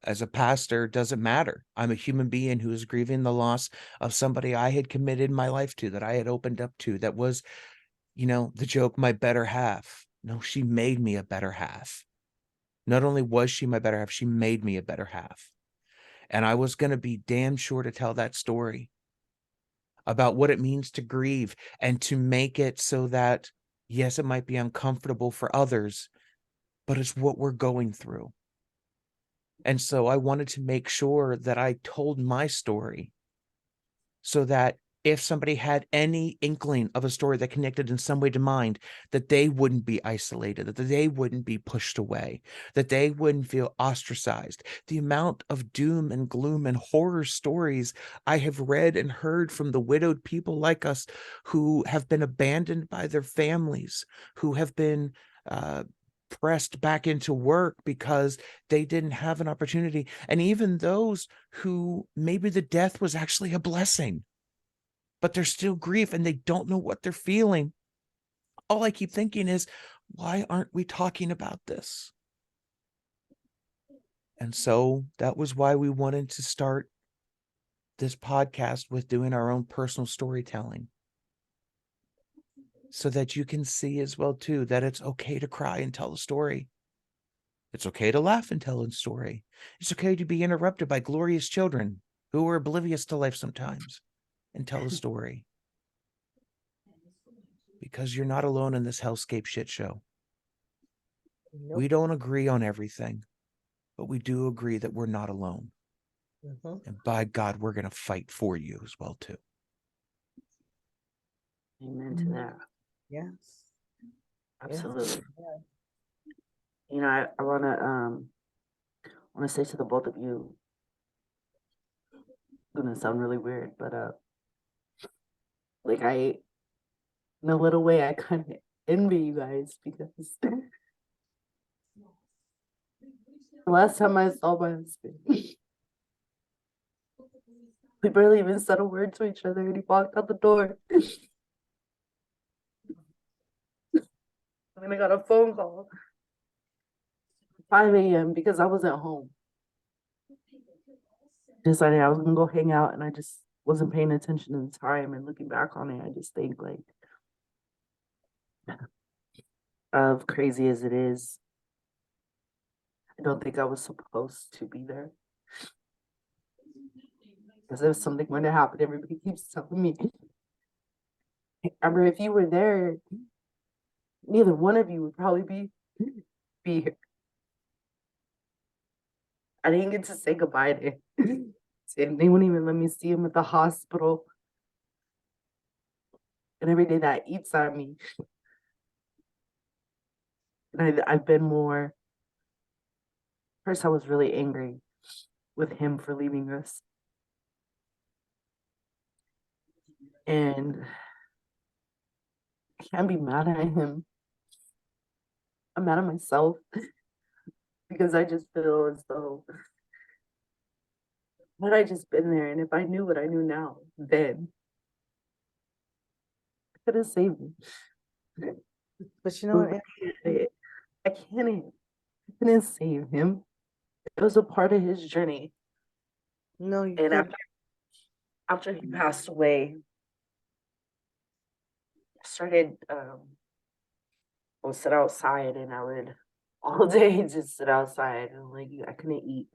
as a pastor, it doesn't matter. I'm a human being who is grieving the loss of somebody I had committed my life to, that I had opened up to, that was, the joke, my better half. No, she made me a better half. Not only was she my better half, she made me a better half. And I was going to be damn sure to tell that story about what it means to grieve and to make it so that, yes, it might be uncomfortable for others, but it's what we're going through. And so I wanted to make sure that I told my story so that if somebody had any inkling of a story that connected in some way to mine, that they wouldn't be isolated, that they wouldn't be pushed away, that they wouldn't feel ostracized. The amount of doom and gloom and horror stories I have read and heard from the widowed people like us who have been abandoned by their families, who have been pressed back into work because they didn't have an opportunity. And even those who maybe the death was actually a blessing, but there's still grief and they don't know what they're feeling. All I keep thinking is, why aren't we talking about this? And so that was why we wanted to start this podcast with doing our own personal storytelling, so that you can see as well too that it's okay to cry and tell a story. It's okay to laugh and tell a story. It's okay to be interrupted by glorious children who are oblivious to life sometimes and tell a story. Because you're not alone in this hellscape shit show. Nope. We don't agree on everything, but we do agree that we're not alone. And by God, we're going to fight for you as well too. Amen to that. Yes. Absolutely. Yeah. I want to say to the both of you, it's gonna sound really weird, but like in a little way, I kind of envy you guys, because the last time I saw my husband, we barely even said a word to each other, and he walked out the door. And then I got a phone call at 5 a.m. because I wasn't home. Decided I was gonna go hang out, and I just wasn't paying attention to the time. And looking back on it, I just think, like, of crazy as it is, I don't think I was supposed to be there. Because if something were to happen, everybody keeps telling me, Amber, if you were there, neither one of you would probably be here. I didn't get to say goodbye to him. And they wouldn't even let me see him at the hospital. And every day that eats at me. And I've been more. First, I was really angry with him for leaving us. And I can't be mad at him. I'm mad at myself because I just feel as though, had I just been there, and if I knew what I knew now, then I could have saved me. But you know what? I couldn't save him. It was a part of his journey. No, you And couldn't. after he passed away, I started, I would sit outside, and I would all day just sit outside, and like I couldn't eat.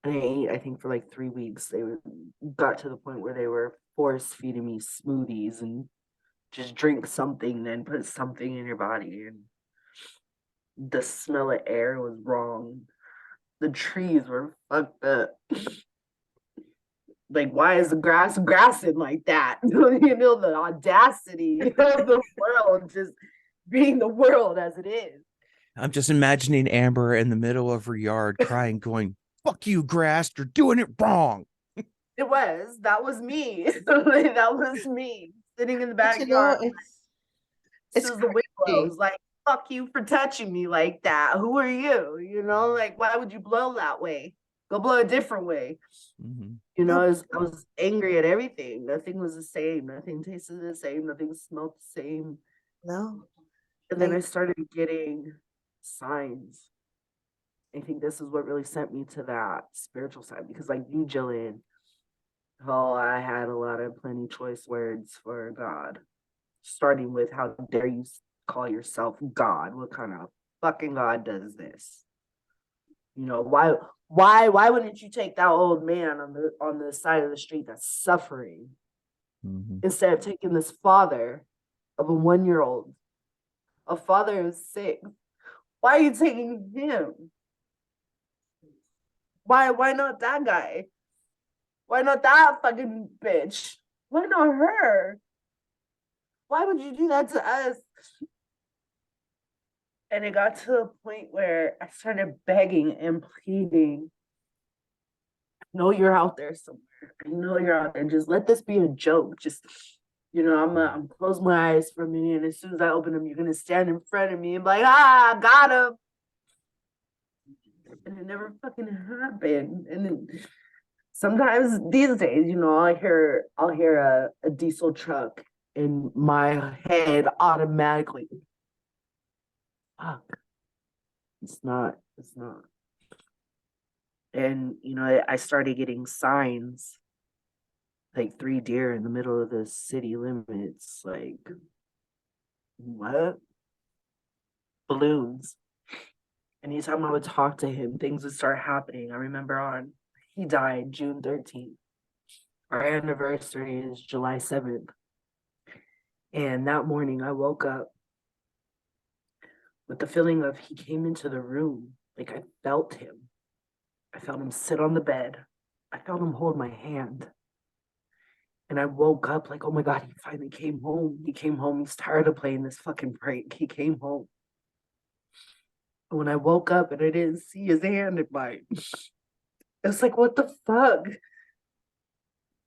I didn't eat, I think, for like 3 weeks. Got to the point where they were force feeding me smoothies and just drink something, then put something in your body. And the smell of air was wrong. The trees were fucked up. Like, why is the grass grassing like that? The audacity of the world just being the world as it is. I'm just imagining Amber in the middle of her yard crying, going, "Fuck you, grass, you're doing it wrong." That was me. That was me sitting in the backyard. It's This is the way blows. Like, fuck you for touching me like that. Who are you? You know, like, why would you blow that way? Go blow a different way. Mm-hmm. You know, I was angry at everything. Nothing was the same. Nothing tasted the same. Nothing smelled the same. No. And then I started getting signs. I think this is what really sent me to that spiritual side because, like you, Jillian, oh, I had a lot of plenty choice words for God, starting with how dare you call yourself God? What kind of fucking God does this? You know, why wouldn't you take that old man on the side of the street that's suffering Mm-hmm. instead of taking this father of a 1-year-old, a father who's sick? Why are you taking him? Why not that guy? Why not that fucking bitch? Why not her? Why would you do that to us? And it got to a point where I started begging and pleading. I know you're out there somewhere. I know you're out there. Just let this be a joke. Just, you know, I'm close my eyes for a minute, and as soon as I open them, you're gonna stand in front of me and be like, ah, got him. And it never fucking happened. And then sometimes these days, you know, I'll hear a diesel truck in my head automatically. Fuck. It's not. And you know, I started getting signs like 3 deer in the middle of the city limits. Like, what? Balloons. Anytime I would talk to him, things would start happening. I remember he died June 13th. Our anniversary is July 7th. And that morning I woke up with the feeling of he came into the room. Like I felt him. I felt him sit on the bed. I felt him hold my hand. And I woke up like, oh my God, he finally came home. He came home. He's tired of playing this fucking prank. He came home. And when I woke up and I didn't see his hand in mine, it's like, what the fuck?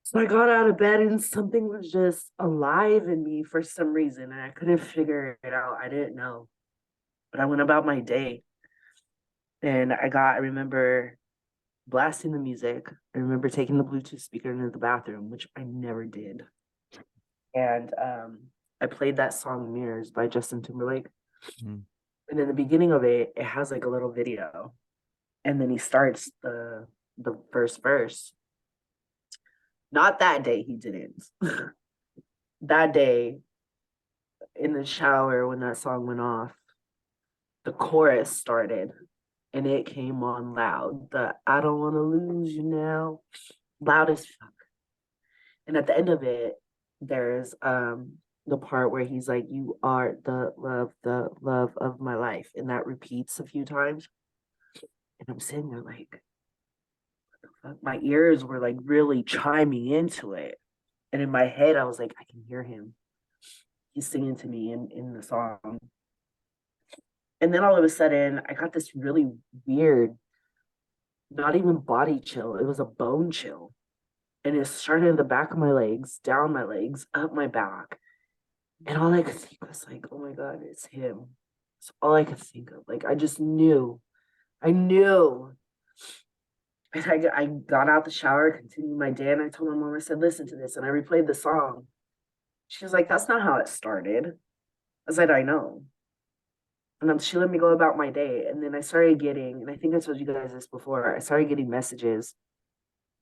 So I got out of bed and something was just alive in me for some reason. And I couldn't figure it out. I didn't know. But I went about my day. And I remember blasting the music. I remember taking the Bluetooth speaker into the bathroom, which I never did. And I played that song Mirrors by Justin Timberlake. Mm-hmm. And in the beginning of it, it has like a little video. And then he starts the first verse. Not that day, he didn't. That day, in the shower when that song went off, the chorus started and it came on loud. The I don't want to lose you now, loud as fuck. And at the end of it, there's the part where he's like, you are the love of my life. And that repeats a few times. And I'm sitting there like, my ears were like really chiming into it. And in my head, I was like, I can hear him. He's singing to me in the song. And then all of a sudden, I got this really weird, not even body chill. It was a bone chill. And it started in the back of my legs, down my legs, up my back. And all I could think was like, oh my God, it's him. It's all I could think of. Like, I just knew. I knew. And I got out the shower, continued my day, and I told my mom, I said, listen to this. And I replayed the song. She was like, that's not how it started. I said, I know. And then she let me go about my day. And then I started getting, and I think I told you guys this before, I started getting messages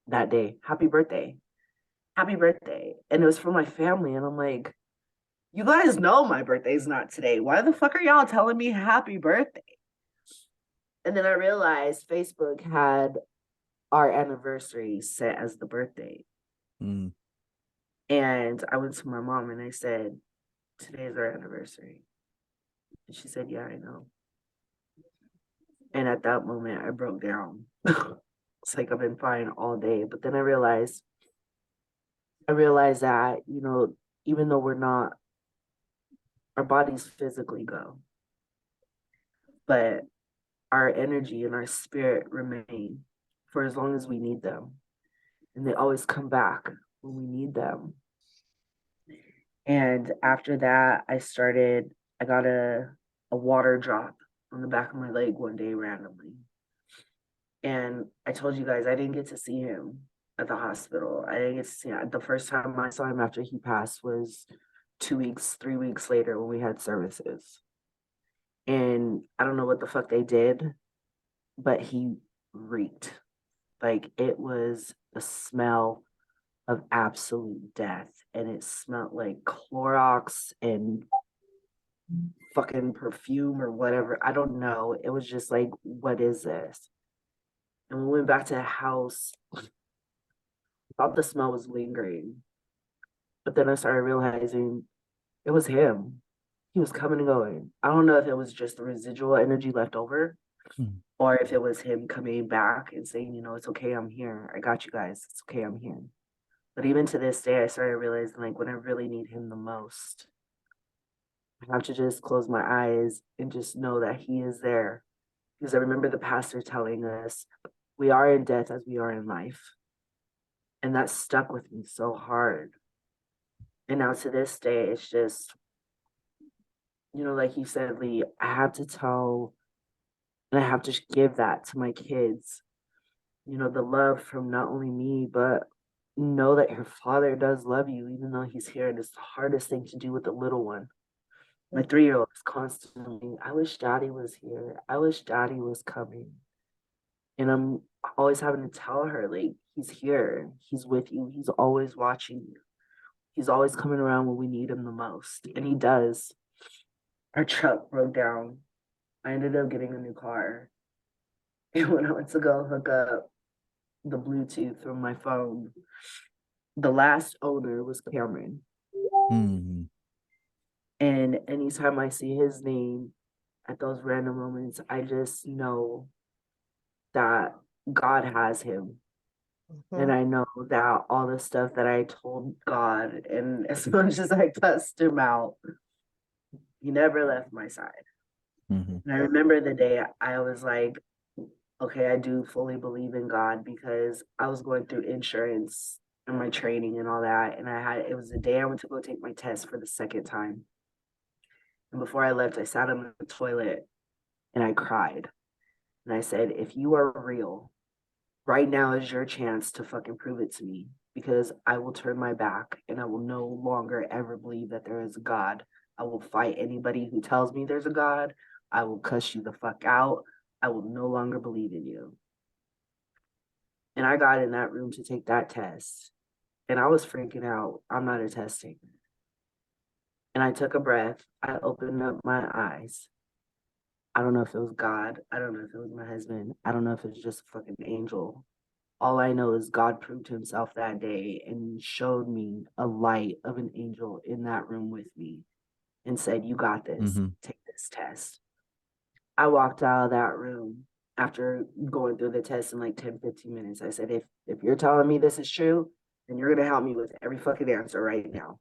that day. Happy birthday. Happy birthday. And it was from my family. And I'm like, you guys know my birthday's not today. Why the fuck are y'all telling me happy birthday? And then I realized Facebook had our anniversary set as the birthday. Mm. And I went to my mom and I said, today's our anniversary. And she said, yeah, I know. And at that moment, I broke down. It's like I've been fine all day. But then I realized that, you know, even though we're not, our bodies physically go, but our energy and our spirit remain for as long as we need them. And they always come back when we need them. And after that, I started I got a water drop on the back of my leg one day randomly. And I told you guys I didn't get to see him at the hospital. I didn't get to see him. The first time I saw him after he passed was 2 weeks, 3 weeks later when we had services. And I don't know what the fuck they did, but he reeked. Like it was the smell of absolute death. And it smelled like Clorox and fucking perfume or whatever. I don't know. It was just like, what is this? And we went back to the house. I thought the smell was lingering. But then I started realizing it was him. He was coming and going. I don't know if it was just the residual energy left over or if it was him coming back and saying, you know, it's okay, I'm here. I got you guys. It's okay, I'm here. But even to this day, I started realizing like when I really need him the most, I have to just close my eyes and just know that he is there. Because I remember the pastor telling us, we are in death as we are in life. And that stuck with me so hard. And now to this day, it's just, you know, like you said, Lee, I have to tell and I have to give that to my kids. You know, the love from not only me, but know that your father does love you, even though he's here. And it's the hardest thing to do with the little one. My 3-year-old is constantly, I wish daddy was here. I wish daddy was coming. And I'm always having to tell her, like, he's here. He's with you. He's always watching you. He's always coming around when we need him the most. And he does. Our truck broke down. I ended up getting a new car. And when I went to go hook up the Bluetooth from my phone, the last owner was Cameron. Mm-hmm. And anytime I see his name at those random moments, I just know that God has him. And I know that all the stuff that I told God, and as much as I cussed him out, he never left my side. Mm-hmm. And I remember the day I was like, okay, I do fully believe in God, because I was going through insurance and my training and all that. And it was the day I went to go take my test for the second time. And before I left, I sat on the toilet and I cried. And I said, if you are real, right now is your chance to fucking prove it to me, because I will turn my back and I will no longer ever believe that there is a God. I will fight anybody who tells me there's a God. I will cuss you the fuck out. I will no longer believe in you. And I got in that room to take that test. And I was freaking out. I'm not a test taker. And I took a breath. I opened up my eyes. I don't know if it was God. I don't know if it was my husband. I don't know if it was just a fucking angel. All I know is God proved himself that day and showed me a light of an angel in that room with me and said, you got this. Mm-hmm. Take this test. I walked out of that room after going through the test in like 10, 15 minutes. I said, if you're telling me this is true, then you're going to help me with every fucking answer right now.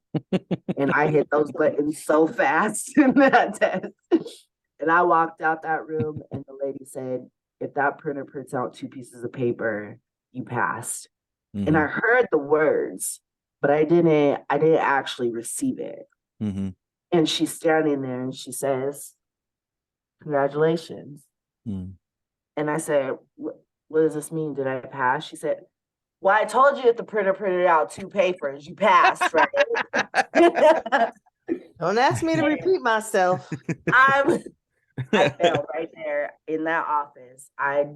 And I hit those buttons so fast in that test. And I walked out that room and the lady said, if that printer prints out 2 pieces of paper, you passed. Mm-hmm. And I heard the words, but I didn't actually receive it. Mm-hmm. And she's standing there and she says, congratulations. Mm-hmm. And I said, what does this mean? Did I pass? She said, well, I told you if the printer printed out 2 papers, you passed, right? Don't ask me to repeat myself. I fell right there in that office. I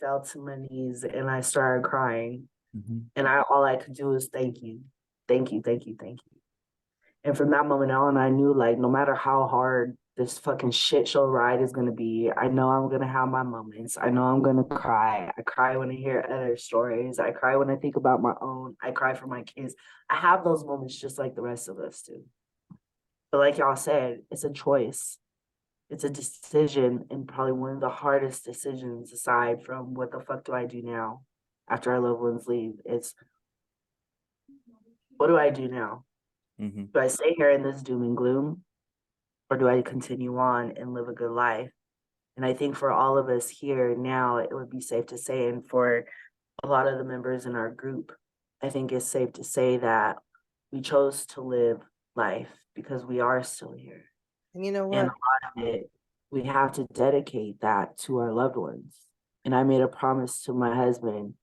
fell to my knees and I started crying. Mm-hmm. And all I could do was thank you. Thank you, thank you, thank you. And from that moment on, I knew like no matter how hard this fucking shit show ride is gonna be, I know I'm gonna have my moments. I know I'm gonna cry. I cry when I hear other stories. I cry when I think about my own. I cry for my kids. I have those moments just like the rest of us do. But like y'all said, it's a choice. It's a decision, and probably one of the hardest decisions aside from what the fuck do I do now after our loved ones leave. It's what do I do now? Mm-hmm. Do I stay here in this doom and gloom, or do I continue on and live a good life? And I think for all of us here now, it would be safe to say, and for a lot of the members in our group, I think it's safe to say that we chose to live life because we are still here. And you know And what? a lot of it, we have to dedicate that to our loved ones. And I made a promise to my husband.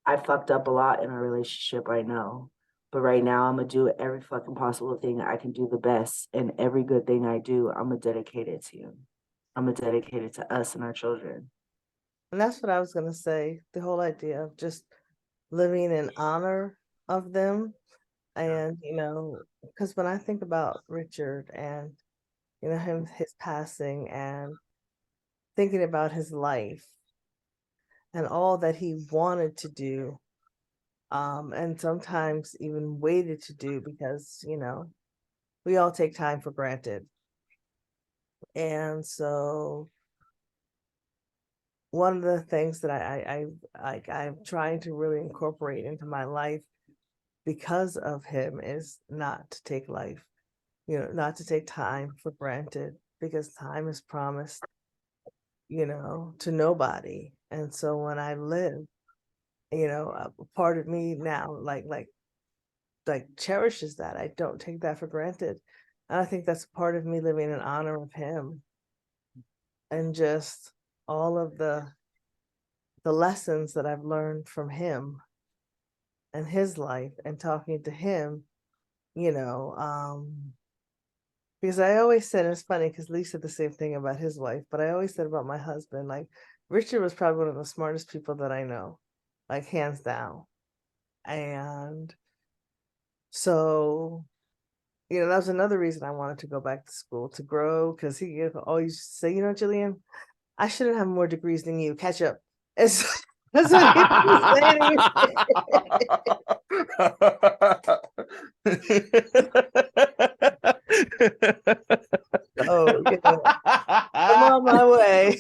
I fucked up a lot in our relationship, I know. But right now, I'm going to do every fucking possible thing I can do the best. And every good thing I do, I'm going to dedicate it to you. I'm going to dedicate it to us and our children. And that's what I was going to say. The whole idea of just living in honor of them. And, you know, because when I think about Richard and, you know, his passing and thinking about his life and all that he wanted to do, and sometimes even waited to do, because, you know, we all take time for granted. And so one of the things that I'm trying to really incorporate into my life because of him is not to take life, you know, not to take time for granted, because time is promised, you know, to nobody. And so when I live, you know, a part of me now, like cherishes that. I don't take that for granted. And I think that's part of me living in honor of him, and just all of the lessons that I've learned from him and his life, and talking to him, you know, because I always said, it's funny because Lee said the same thing about his wife, but I always said about my husband, like, Richard was probably one of the smartest people that I know, like, hands down. And so, you know, that was another reason I wanted to go back to school, to grow, because he always used to say, you know, Jillian, I shouldn't have more degrees than you. Catch up. That's what he was saying. Oh, yeah. I'm on my way.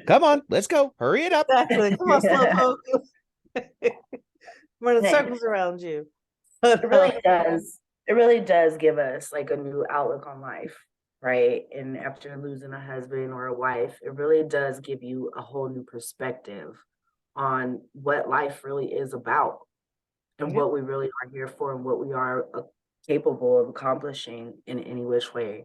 Come on, let's go. Hurry it up. Exactly. Come on, slowpoke. Running circles around you. It really does. It really does give us like a new outlook on life, right? And after losing a husband or a wife, it really does give you a whole new perspective on what life really is about, and what we really are here for, and what we are capable of accomplishing in any which way.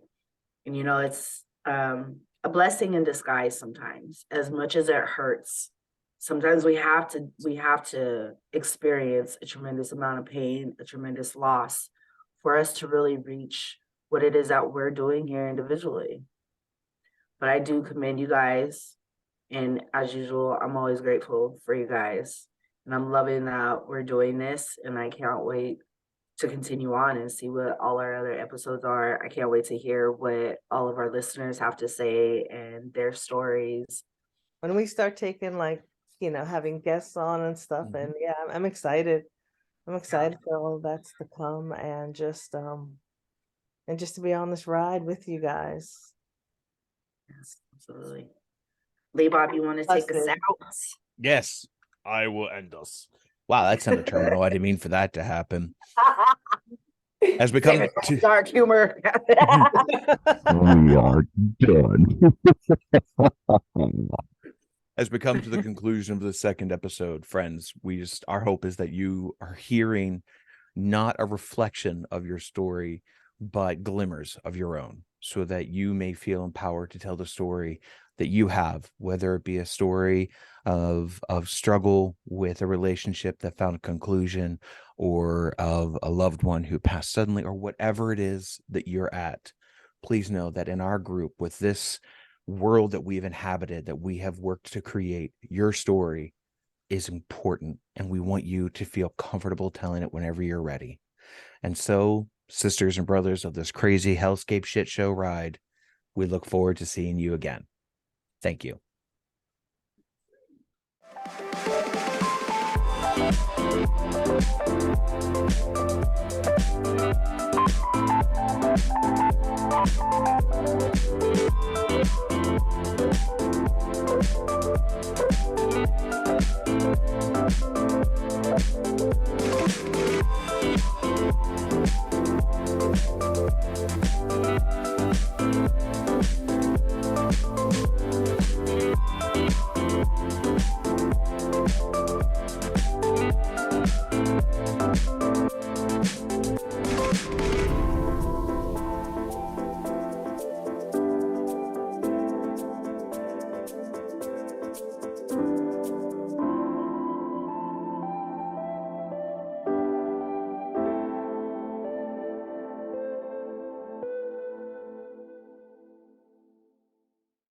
And, you know, it's a blessing in disguise sometimes, as much as it hurts. Sometimes we have to experience a tremendous amount of pain, a tremendous loss, for us to really reach what it is that we're doing here individually. But I do commend you guys. And as usual, I'm always grateful for you guys. And I'm loving that we're doing this. And I can't wait to continue on and see what all our other episodes are. I can't wait to hear what all of our listeners have to say and their stories. When we start taking, like, you know, having guests on and stuff, and yeah, I'm excited. I'm excited for all that's to come, and just to be on this ride with you guys. Yes, absolutely. Lee Bob, you want to take us out? Yes, I will end us. Wow, that sounded terminal. I didn't mean for that to happen. As we come to dark humor. We are done. As we come to the conclusion of the second episode, friends, our hope is that you are hearing not a reflection of your story, but glimmers of your own, so that you may feel empowered to tell the story that you have, whether it be a story of struggle with a relationship that found a conclusion, or of a loved one who passed suddenly, or whatever it is that you're at. Please know that in our group, with this world that we've inhabited, that we have worked to create, your story is important, and we want you to feel comfortable telling it whenever you're ready. And so, sisters and brothers of this crazy hellscape shit show ride, we look forward to seeing you again. Thank you.